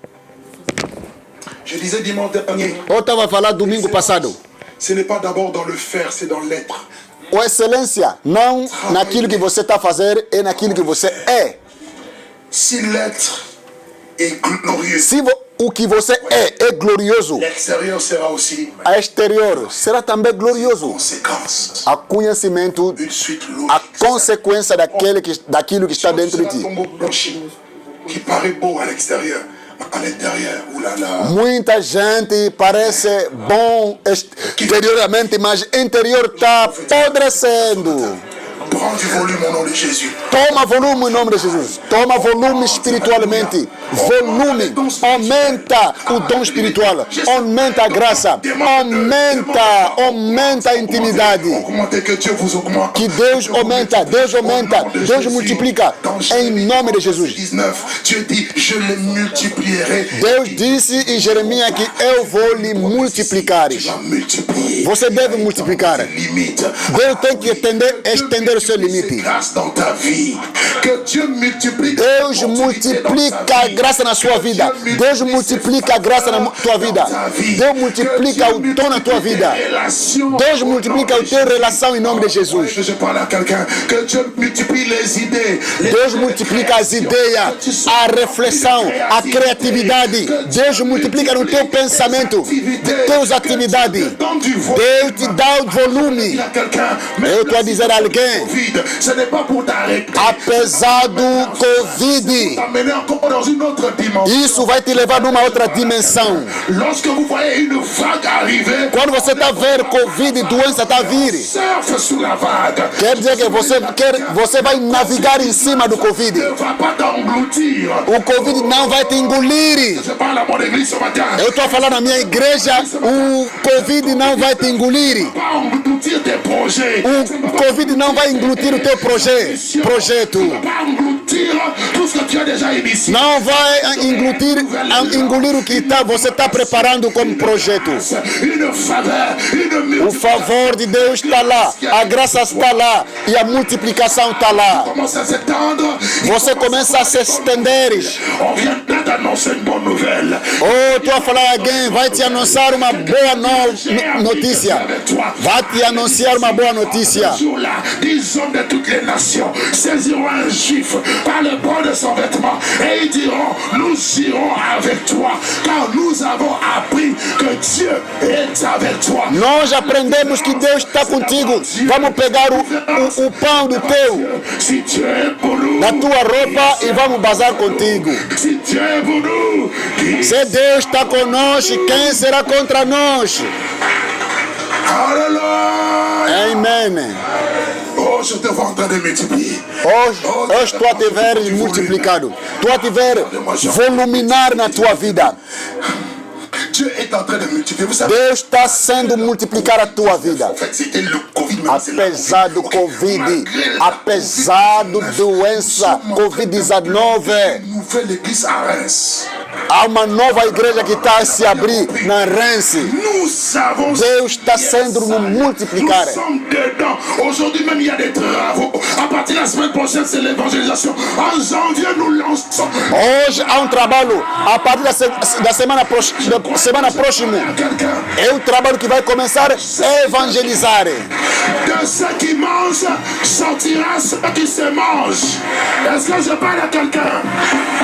je disais dimanche dernier, Eu estava a falar domingo passado. ce n'est pas d'abord dans le faire, c'est dans l'être. A excelência não naquilo que você está a fazer, é naquilo que você é. Si l'être est glorieux, Se o que você é glorioso, l'extérieur sera aussi a exterior será também glorioso. conséquence. A conhecimento, Une suite a logique. consequência daquilo que está dentro de C'est un ti. tombeau blanchi qui paraît beau à l'extérieur, mais à l'intérieur, oulala. Muita gente parece bom exteriormente, mas interior está apodrecendo. Prends du volume au nom de Jésus. Toma volume em nome de Jesus. Toma volume espiritualmente. Volume. Aumenta o dom espiritual. Aumenta a graça. Aumenta a intimidade. Augmentez, que Dieu vous augmente. Que Deus aumenta. Deus aumenta. Deus multiplica. Em nome de Jesus. 19, Dieu dit, je les multiplierai. Deus disse em Jeremias que eu vou lhe multiplicar. Tu vas multiplier. Você deve multiplicar. Limite. Deus tem que estender o seu limite. Grâce dans ta vie. Que Dieu multiplie. Deus multiplica a graça na sua vida. Deus multiplica a graça na tua vida. Deus multiplica o dom na tua vida. Deus multiplica a tua relação em nome de Jesus. Je parle à quelqu'un. Que Dieu multiplie les idées. Deus multiplica as ideias, a reflexão, a criatividade. Deus multiplica no teu pensamento, de tuas atividades. Deus te dá o volume. Eu estou a dizer a alguém, Ce n'est pas pour t'arrêter. apesar do Covid, T'amener encore dans une autre dimension. isso vai te levar numa outra dimensão. Lorsque vous voyez une vague arriver, Quando você está vendo Covid, doença está a vir. surfe sous la vague. Quer dizer que você vai navegar em cima do Covid. Ne va pas t'engloutir. O Covid não vai te engolir. Je parle à mon église ce matin. Eu estou a falar na minha igreja, o Covid não vai te engolir. Pas engloutir engloutir tes projets. O Covid não vai englutir o teu projeto. Ça ne va pas engloutir tout ce que tu as déjà initié. Não vai engolir o que você está preparando como projeto. Une faveur, une O favor de Deus está lá, a graça está lá e a multiplicação está lá. commence à s'étendre. Você começa a se estender. On vient d'annoncer une bonne nouvelle. Oh, tu vai falar, alguém vai te anunciar uma boa notícia. Vai te anunciar uma boa notícia. Ce jour-là, des hommes de toutes les nations saisiront un juif par le bord de son vêtement et ils diront, nous irons avec toi, car nous avons appris que Dieu est avec toi. Nós aprendemos que Deus está contigo. Vamos pegar o pão do teu, Si Dieu est pour nous, da tua roupa e vamos bazar contigo. si Dieu est pour nous, qui... Se Deus está conosco, quem será contra nós? Alléluia. Amen. Oh, je te vois en train de multiplier. Hoje tu a te ver multiplicado. Tu a te ver voluminar na tua vida. Dieu est en train de multiplier. Vous savez, Deus está sendo multiplicar a tua vida. en fait, c'était le Covid. mais c'est la Apesar do Covid, apesar da doença Covid-19, nouvelle église à Reims. há uma nova igreja que está a se abrir na Rense. Nous avons... Deus está sendo no multiplicar. Nous sommes dedans. Aujourd'hui même, il y a des travaux. À partir de la semaine prochaine, c'est l'évangélisation. En janvier, nous lançons. Hoje há um trabalho, a partir da semana próxima, é o trabalho que vai começar a evangelizar. De ceux qui mangent, sortira ceux qui se mangent. Est-ce que je parle à quelqu'un?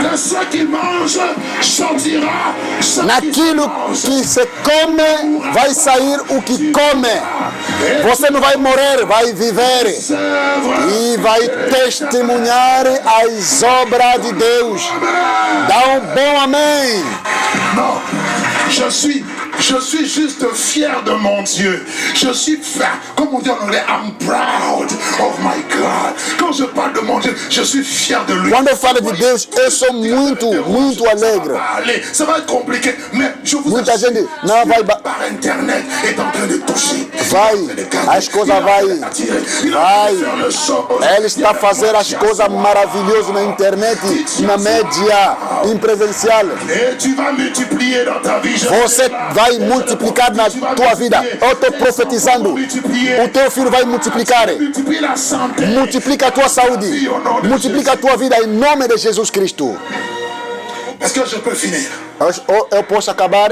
De ceux qui mangent, sortira ceux qui se Naquilo mangent. que se come, vai sair o que come. Você não vai morrer, vai viver. E vai testemunhar as obras de Deus. Dá um bom amém. Non, je suis juste fier de mon Dieu. Je suis fier, comme on dit en anglais, I'm proud of my God. Quand je parle de mon Dieu, je suis fier de lui. Quando eu falo de Deus, eu sou muito alegre. Allez, ça va être compliqué, mais je vous Muita assure, gente não vai... par internet est en train de toucher. As coisas vai. Ele está fazendo as coisas maravilhosas na internet, na mídia, em presencial. Et tu vas multiplier dans ta vie. Você vai multiplicar na tua vida. Eu estou profetizando. O teu filho vai multiplicar. Multiplier la santé. Multiplica a tua saúde. Multiplica a tua vida em nome de Jesus Cristo. Est-ce que je peux finir? Eu posso acabar?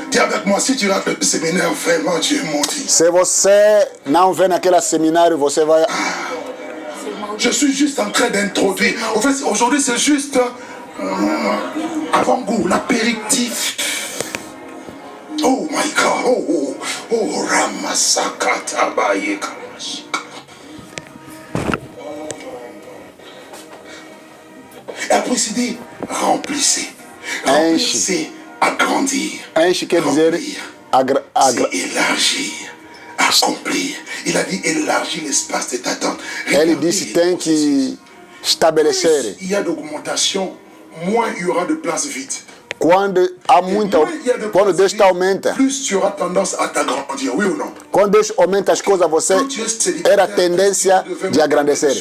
Dis avec moi, si tu rates le séminaire, vraiment, tu es maudit. Se você não vem naquele seminário, você vai... Je suis juste en train d'introduire. En fait, aujourd'hui, c'est juste avant-goût, l'apéritif. Oh my God. Oh, Ramasakata Bayeka. Et après, c'est dit, remplissez. Remplissez, agrandir. Enche quer dizer... C'est élargir, accomplir. Il a dit élargir l'espace de ta tente. Ele disse tem que estabelecer. Il y a d'augmentation, moins il y aura de places vides. Quando há muita... Quando Deus aumenta. Plus tu auras tendance à t'agrandir, oui ou non? Quando Deus aumenta as coisas, você era a tendência de agrandecer.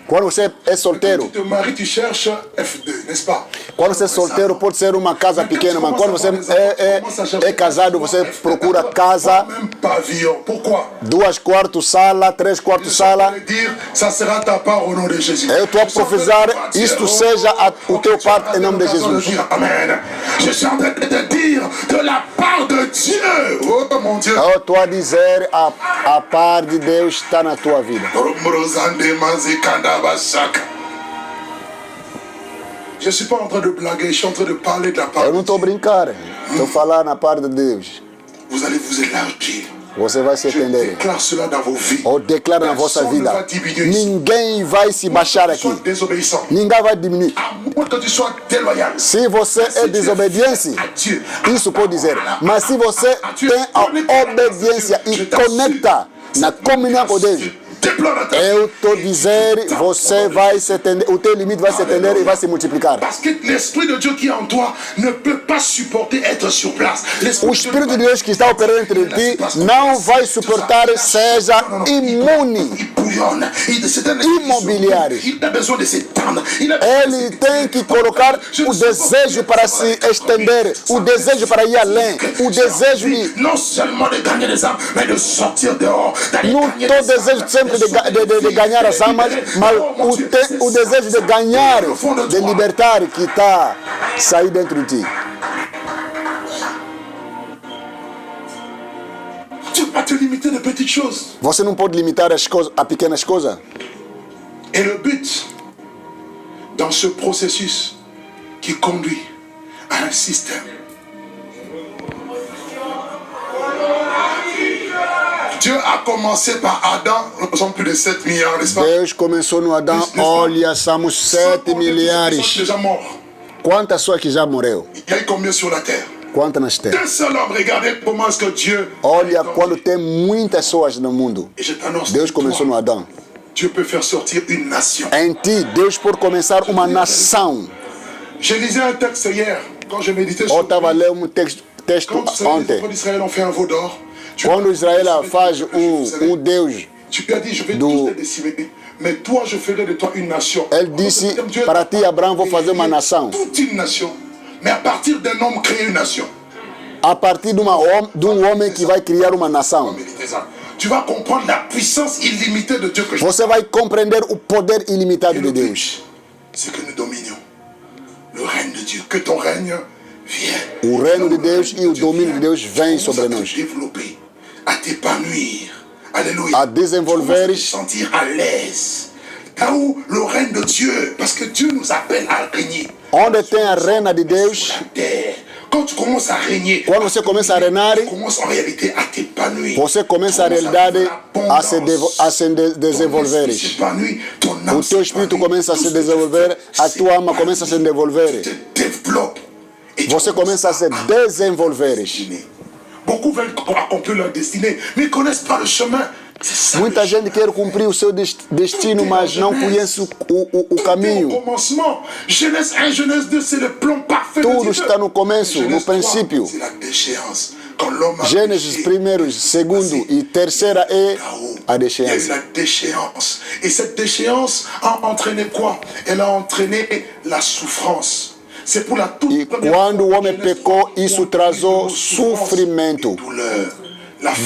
Quando você é solteiro, Tu te maries, tu cherches F2, n'est-ce pas? quando você é solteiro, pode ser uma casa pequena, mas quando você é casado, você procura casa, Même pavillon. Pourquoi? 2 quartos sala, 3 quartos sala. Dire, ça sera ta part au nom de Jésus. Eu estou a profetizar, isto seja o teu parte em nome de Jesus. Amen. Je suis en train de te dire de la part de Dieu. Oh mon Dieu. Eu estou a dizer, a par de Deus está na tua vida. Je ne suis pas en train de blaguer, je suis en train de parler de la part Eu não de estou Dieu. brincando, estou falando na parte de Deus. Vous allez vous élargir. Você vai se Je entender. déclare cela dans vos vies. Eu declaro na vossa Personne ne vida. va diminuer ici. Ninguém vai se baixar aqui. Sois désobéissant. Ninguém vai diminuir. À moins que tu sois déloyal. Se você é desobediência, À Dieu. isso pode dizer. Mas se você tem a obediência e conecta na comunhão com Deus, Eu estou dizendo, você vai se estender, o teu limite vai se estender e vai se multiplicar. Parce que l'Esprit de Dieu qui est en toi ne peut pas supporter être sur place. O Espírito de Deus que está operando entre ti não vai suportar seja imune, imobiliário. Ele tem que colocar o desejo para se estender, o desejo para ir além, o desejo de... Non seulement de gagner des âmes, mais de sortir dehors. Não estou desejo sempre de ganhar as almas, mas o desejo de ganhar, de libertar que está sair dentro de ti. Tu ne peux pas te limiter de petites choses. Você não pode limitar as coisas a pequenas coisas. Et le but dans ce processus qui conduit à un système. Dieu a commencé par Adam, nous sommes plus de 7 milliards, n'est-ce pas? Deus começou no Adão, olha, somos 7 milhares. Déjà morts. Quantas pessoas que já morreu? Il y a eu combien sur la terre? Quantas nas terras? Un seul homme, regardez comment est-ce que Dieu... Olha, quando tem muitas pessoas no mundo, Et je t'annonce, Deus começou no Adão. Dieu peut faire sortir une nation. Em ti, Deus pode começar uma nação. Je lisais un texte hier, quand je méditais Eu sur... estava lendo texto Quand les ontem. enfants d'Israël ont fait un veau d'or, Quando Israel faz Deus, tu lui as dit, je vais tous te décimer, mais toi, je ferai de toi une nation. ele disse, para ti, Abraão, vou fazer uma nação. Toute une nation. Mais à partir d'un homme, créer une nation. A partir de homem que vai criar uma nação. Tu vas comprendre la puissance illimitée de Dieu que je... Você vai compreender o poder ilimitado de Deus. C'est que nous dominions le règne de Dieu. Que ton règne vienne. O reino de Deus e o domínio de Deus vem sobre nós. Développer, à t'épanouir. Alléluia. A desenvolver, sentir à l'aise. Là où le règne de Dieu, parce que Dieu nous appelle à régner. onde tem a reina de Deus. Quand tu commences à régner, Quando você começa a reinar, tu commences en réalité à t'épanouir. você começa a realidade a se desenvolver. O teu espírito começa a se desenvolver, a tua alma começa a se desenvolver. Você começa a se desenvolver. Beaucoup veulent accomplir leur destinée, mais ne connaissent pas le chemin. Muita gente quer cumprir o seu destino, mas não conhece o caminho. Genèse 1, Genèse 2, c'est le plan parfait. Tudo está no começo, no princípio. Gênesis 1, segundo e terceira é a déchéance. Et cette déchéance a entraîné quoi? Elle a entraîné la souffrance. C'est pour la toute première fois. E quando o homem pecou, isso trazou sofrimento.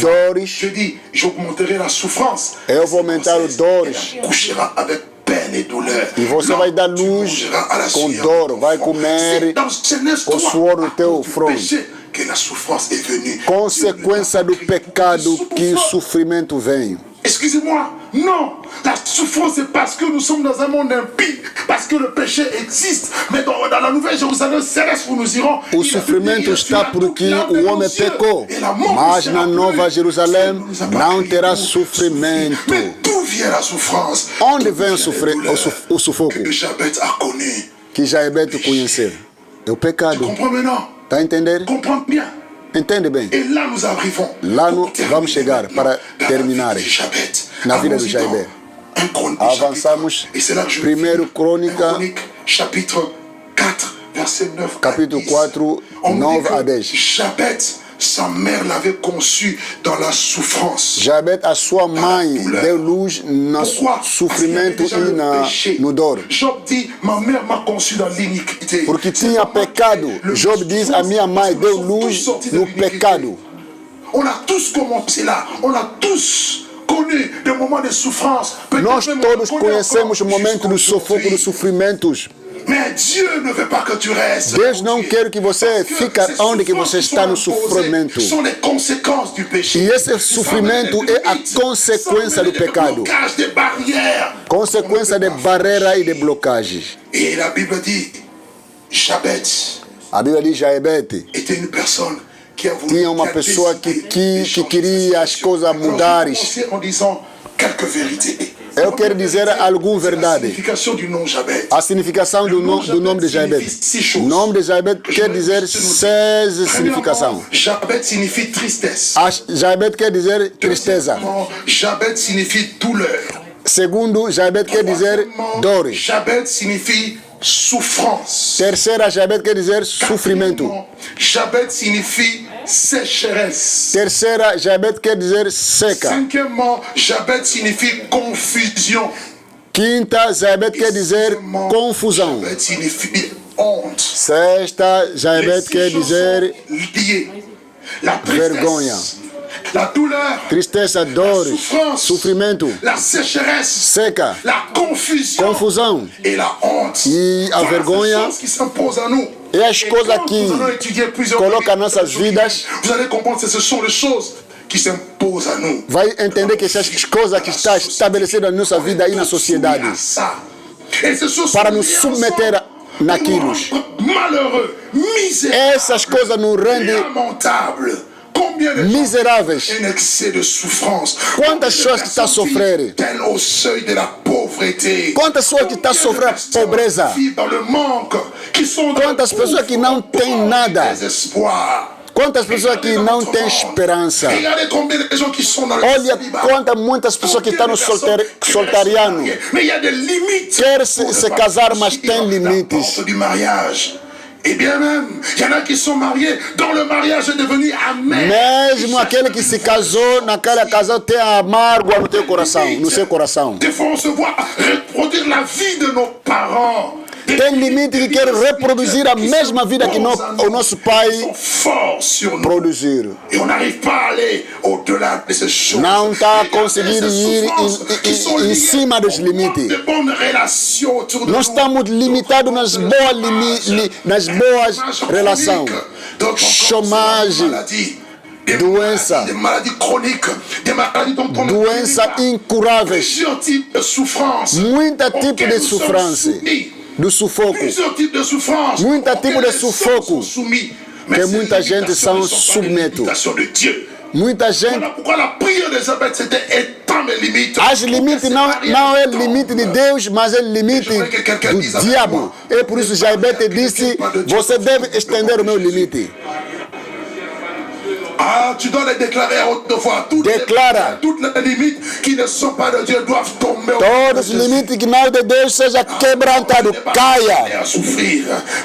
Dores. Je dis, j'augmenterai la souffrance. Eu vou aumentar o dores. Couchera avec peine et douleur. E você vai dar luz com dor, vai comer com suor no teu fronte. Que la souffrance est venue. Consequência do pecado que o sofrimento vem. Excusez-moi, non, la souffrance c'est parce que nous sommes dans un monde impie, parce que le péché existe, mais dans la Nouvelle Jérusalem céleste où nous irons, o sofrimento está porque o homem pecou, mas na Nova Jerusalém não terá sofrimento. Mais d'où vient la souffrance? Onde vem o sufoco? Que Jabé conhecer. É o pecado. Está a entender? Comprends bien. Entende bem? Et là nous arrivons. Lá vamos chegar para terminar na vida do Jabé. Avançamos. Primeiro Crônica, capítulo 4, 9 a 10. Sa mère l'avait conçu dans la souffrance. Jabé, a sua mãe, deu luz no sofrimento e no dor. Job dit, ma mère m'a conçu dans l'iniquité. Porque tinha pecado. Job diz, a minha mãe deu luz no pecado. On a tous commencé là. On a tous connu des moments de souffrance. Nós todos conhecemos o momento do sufoco, dos sofrimentos. Mais Dieu ne veut pas que tu restes. Deus não quer que você fique onde que você está no sofrimento. São as consequências do péché. E esse sofrimento é a consequência do pecado. Consequência de barreira e de blocagem. E a Bíblia diz, Jabé. A Bíblia diz Jabé tinha uma pessoa que queria as coisas mudarem. eu quero dizer alguma verdade. A significação do nome de Jabet. O nome de Jabet quer dizer 6 significações. Jabet signifie tristesse. Jabet quer dizer tristeza. Jabet signifie douleur. Segundo, Jabet quer dizer dor. Jabet signifie souffrance. Terceira, Jabet quer dizer sofrimento. Jabet signifie sécheresse. Terceira, Jabet quer dizer seca. Cinquièmement, Jabet signifie confusion. Quinta, Jabet quer dizer confusão. Jabet signifie honte. Sexta, Jabet quer dizer vergonha. La douleur, tristeza, dor, sofrimento, la sécheresse, seca, la confusion, confusão et la honte. E a vergonha qui s'impose à nous. E as coisas que colocam nossas vidas. Vous allez comprendre que ce sont les choses qui s'imposent à nous. Vai entender que essas coisas que estão estabelecidas na nossa vida e na sociedade para nos submeter naquilo. Malheureux, misérables. Essas coisas nos rendem miseráveis. Quantas pessoas que estão a sofrer? Quantas pessoas que estão a sofrer a pobreza? Quantas pessoas que não têm nada? Quantas pessoas que não têm esperança? Olha muitas pessoas que estão no soltariano. Quer se casar, mas tem limites. Et bien même, il y en a qui sont mariés, dont le mariage est devenu amer. Mesmo aquele que se casou, naquela casa tem amargo no teu coração, no seu coração. Des fois on se voit reproduire la vie de nos parents. Tem limite que quer reproduzir a mesma vida que o nosso pai produziu. Não está a conseguir ir em cima dos limites. Nós estamos limitados nas boas relações. Chômage, doença, doença incuráveis, muita tipo de sofrência. Do sufoco. Muita tipo de sufoco que muita gente são submetidos. Muita gente. As limites não é limite de Deus, mas é limite do diabo. É por isso Jabet disse: você deve estender o meu limite. Ah, tu dois les déclarer à haute voix. Toutes les limites qui ne sont pas de Dieu doivent tomber. Todos os limites que não é de Deus seja quebrantado, caia.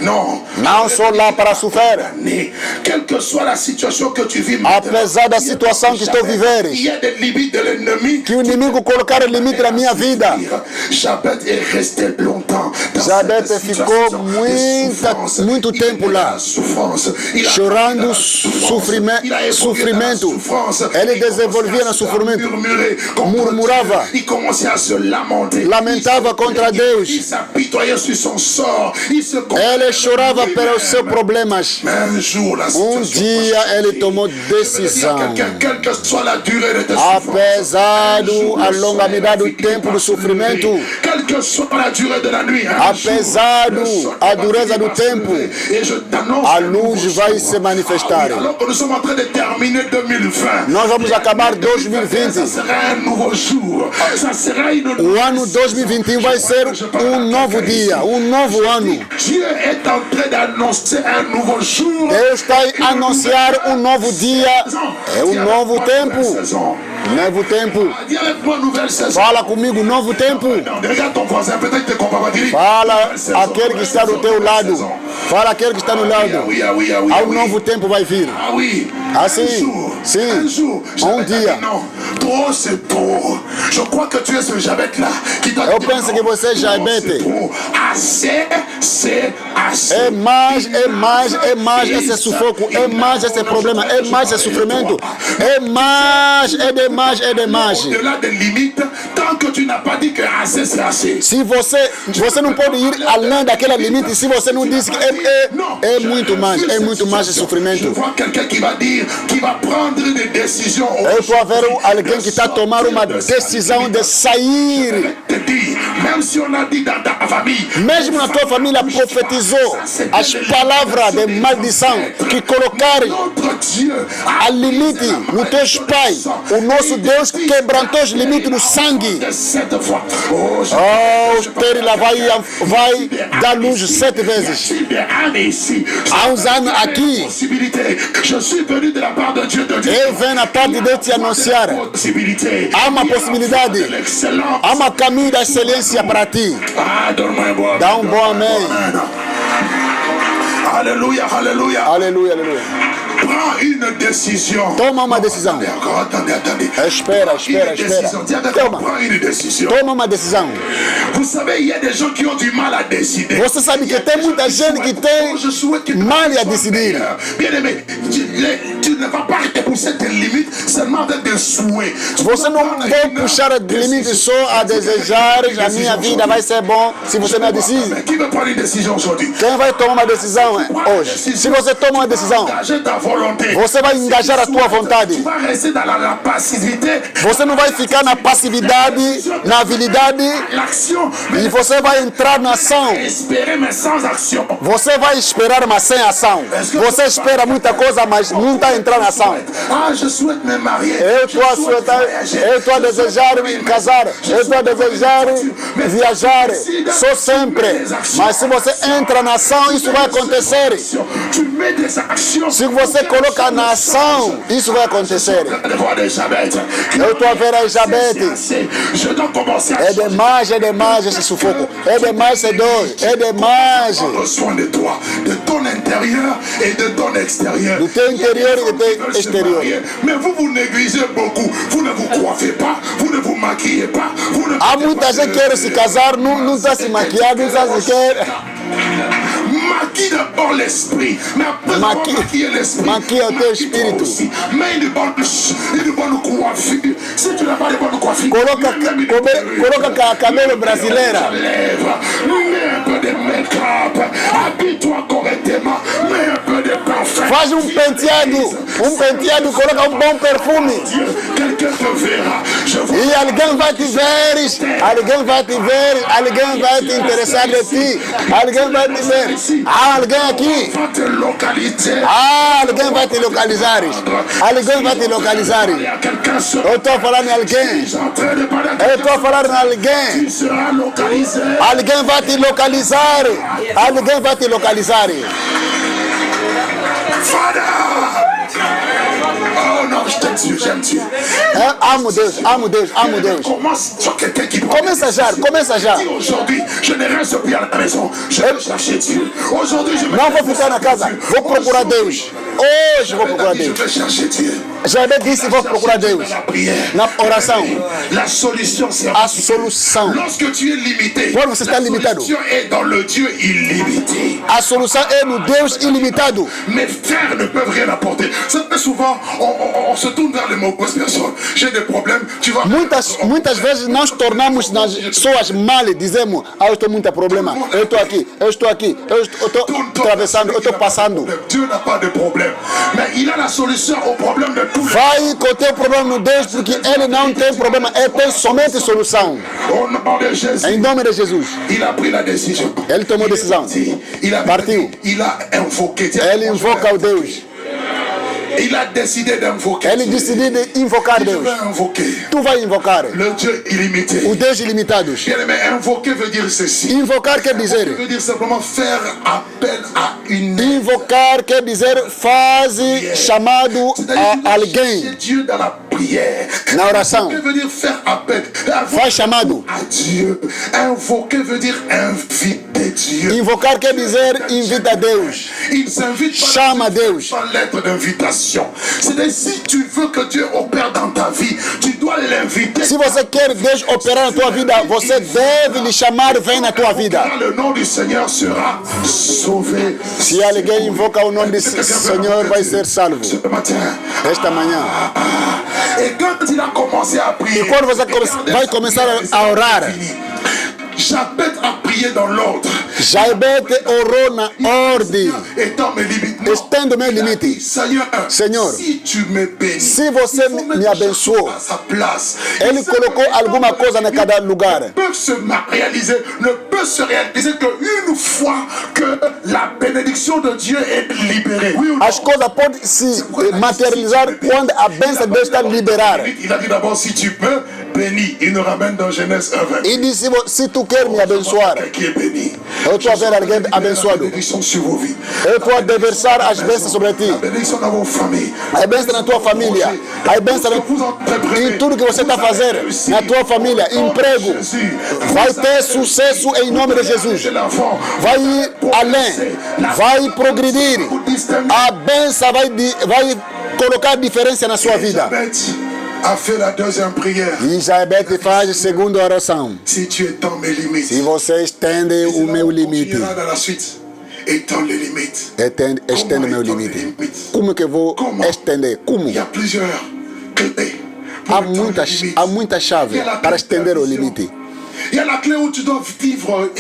Não sou lá para sofrer. Quelle que soit la situation que tu vis, apesar da situação que estou vivendo, il y a des limites de l'ennemi. Que o inimigo colocar limite na minha vida. Jabet est resté longtemps. Jabet ficou muito tempo lá, chorando sofrimento. Ele desenvolvia no sofrimento, murmurava, lamentava contra Deus. Ele chorava pelos seus problemas. Dia ele tomou decisão. Apesar da longanimidade do tempo do sofrimento, apesar da dureza do tempo, a luz vai se manifestar. Nós vamos acabar 2020. O ano 2021 vai ser um novo dia, um novo ano. Deus está a anunciar um novo dia, é um novo tempo. Novo tempo. Fala comigo, novo tempo. Fala aquele que está do teu lado. Fala aquele que está no lado. Há um novo tempo vai vir. Assim, sim. Um dia. Eu penso que você é Jabet. É mais esse sufoco, é mais esse problema, é mais esse sofrimento, é demais. Se você não pode ir além daquele limite, se você não diz que é muito mais esse sofrimento. prendrai des décisions. Eu estou a ver alguém que está a tomar uma decisão de sair. Même si on a dit dans ta famille, mesmo na tua família profetizou as palavras de maldição que colocarem a limite nos teus pais. O nosso Deus quebrantou os limites do sangue. Oh, Terila vai dar luz 7 vezes. Há uns anos aqui, eu venho na parte de Deus te anunciar. Há uma possibilidade, há um caminho da excelência para ti. Dá um bom amém. Alléluia, alléluia. Aleluia, aleluia. Prends une décision. Toma uma decisão. Attendez. Espera. Toma uma decisão. Vous savez, il y a des gens qui ont du mal à décider. Você sabe que tem muita gente que tem mal a decidir. Bien aimé, tu ne vas pas te pousser tes limites seulement avec des souhaits. Você não vai puxar a limite só a desejar. A minha vida vai ser bom se você não decide. Qui veut prendre une décision aujourd'hui? Quem vai tomar uma decisão hoje? Se você toma uma decisão, você vai engajar a tua vontade. Você não vai ficar na passividade, na habilidade, e você vai entrar na ação. Você vai esperar, mas sem ação. Você espera muita coisa, mas não está entrando na ação. Eu estou a desejar me casar, eu estou a desejar viajar, só sempre. Mas se você entra na ação, isso vai acontecer. Se você coloca na ação, isso vai acontecer. Eu estou a ver a Elizabeth. É demais esse sufoco. É demais essa dor. É demais. Do teu interior e do teu exterior. Há muita gente que quer se casar, não está se maquiando, não está se quer. Maquille d'abord l'esprit, mais après maquiller l'esprit, maquille o teu espírito. Mets une bonne coiffure. Si tu n'as pas de bonne coiffure, coloca cabelo brasileira. Mets un peu de make-up, habille-toi correctement, mets un peu de parfum. Faz penteado, coloca um bom perfume. Quelqu'un te verra. E alguém vai te ver, alguém vai te interessar de ti, alguém vai te ver. Há alguém aqui. Alguém vai te localizar. Alguém vai te localizar. Eu estou falando em alguém. Alguém vai te localizar. Alguém vai te localizar. Oh non, je t'aime Dieu. Amo Deus. Começa já. Aujourd'hui, je ne reste plus à la maison. Je vais chercher Dieu. Aujourd'hui, je vais. Não vou ficar na casa. Vou procurar Deus. Hoje vou procurar Deus. Je vais chercher Dieu. Já disse, vou procurar Deus. Na oração. La solution, c'est a solução. Lorsque tu es limité, quando você está limitado, a solution est dans le Dieu illimité. A solução é no Deus ilimitado. Mes frères ne peuvent rien apporter. Souvent, on se tourne vers les mauvaises personnes. J'ai des problèmes. Tu vois. Muitas vezes nós tornamos nas pessoas mal e dizemos: eu estou com muito problema. Eu estou aqui. Eu estou atravessando. Eu estou passando. Dieu n'a pas de problème, mais il a la solution au problème de tous les. Vai com o teu problema no Deus, porque Ele não tem problema. Ele tem somente solução. Au nom de Jésus. Em nome de Jesus. Il a pris la décision. Ele tomou decisão. Partiu. Il a invoqué. Ele invoca o Deus. Il a décidé d'invoquer. Ele decidiu de invocar Deus. Tu vai invocar le Dieu illimité. O Deus ilimitado. Mais invoquer veut dire ceci. Invocar quer dizer. Veut dire simplement faire appel à une. Invocar quer dizer faz chamado a alguém. Dieu dans la prière. Na oração. Veut dire faire appel. Faz chamado a Dieu. Invoquer veut dire inviter Dieu. Invocar quer dizer invita a Deus. Il s'invite. Chama Deus. Par lettre d'invitation. C'est-à-dire, si tu veux que Dieu opère dans ta vie, tu dois l'inviter. Se você quer Deus operar na tua vida, você deve lhe chamar, vem na tua vida. Le nom du Seigneur sera sauvé. Se alguém invoca o nome do Senhor, vai ser salvo. Esta manhã. Et quand il a commencé à prier, e quando você vai começar a orar, Jabet a prié dans l'ordre. Jabet orou na ordem. Étant mes limites, estendo meu limite. Senhor, se você me abençoou, Ele colocou alguma coisa em cada lugar. Ne peut se réaliser qu'une fois que la bénédiction de Dieu est libérée. As coisas podem se materializar quando a bênção de Deus está liberada. Il a dit d'abord, si tu peux, bénis. Il nous ramène dans Genèse 1. E disse, se tu quer me abençoar, Qui est béni. eu estou a ver alguém abençoado. Bénédiction sur vos vies. Eu estou a deversar as bênçãos sobre ti. La bénédiction dans vos familles. A bênção na tua família. A bênção em tudo que você está fazendo. Na tua família. Emprego. Vai ter sucesso em nome de Jesus. Vai ir além. Vai progredir. A bênção vai colocar diferença na sua vida. A fait la deuxième prière. E Jabete faz a segunda oração. Si tu étends mes limites. Se você estende o meu limite. Dans la suite. Étends les limites. Estende o meu limite. Como que eu vou estender? Como? Il y a plusieurs clés. Há muita chave para estender o limite. Il y a la clé où tu dois vivre,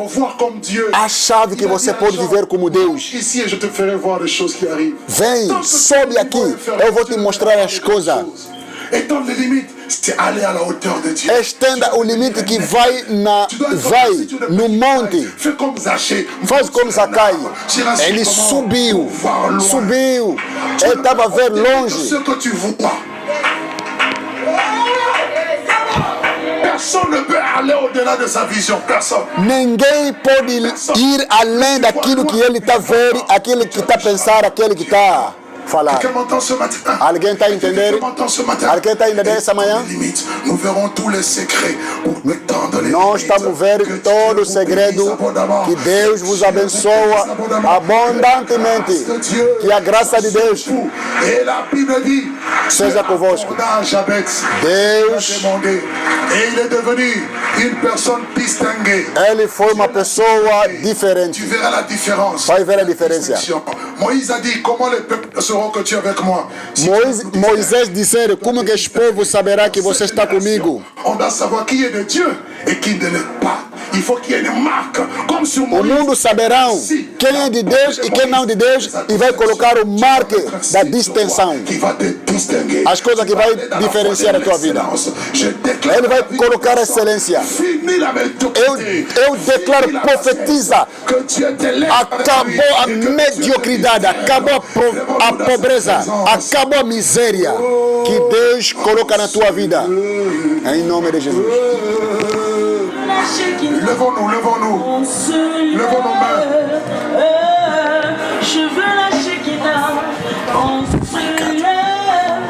voir comme Dieu. A chave que você pode viver como Deus. Ici, je te ferai voir les choses qui arrivent. Vem, sobe aqui. Eu vou te mostrar as coisas. Étendre les limites, c'est aller à la hauteur de Dieu. Estenda o limite que vai no monte. Faz como Zaqueu. Ele subiu. Ele estava a ver longe. Personne ne peut aller au-delà de sa vision. Personne. Ninguém pode ir além daquilo que ele está vendo, aquele que está pensando, aquele que está falar. Alguém está entendendo? Alguém está entendendo essa manhã? Nós estamos vendo todo o segredo. Que Deus vos abençoa abundantemente. Que a graça de Deus seja convosco. Deus, ele foi uma pessoa diferente. Vai ver a diferença. Moisés disse, como que os povos saberá que você está comigo? O mundo saberá quem é de Deus e quem não é de Deus e vai colocar o marco da distinção. As coisas que vai diferenciar a tua vida. Ele vai colocar a excelência. Eu declaro, profetiza. Acabou a mediocridade, acabou a pobreza, acabou a miséria que Deus coloca na tua vida. Em nome de Jesus. Levons-nous. Levons nos mains. Je veux la Shekinah. On se lève.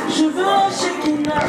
Je veux la Shekinah.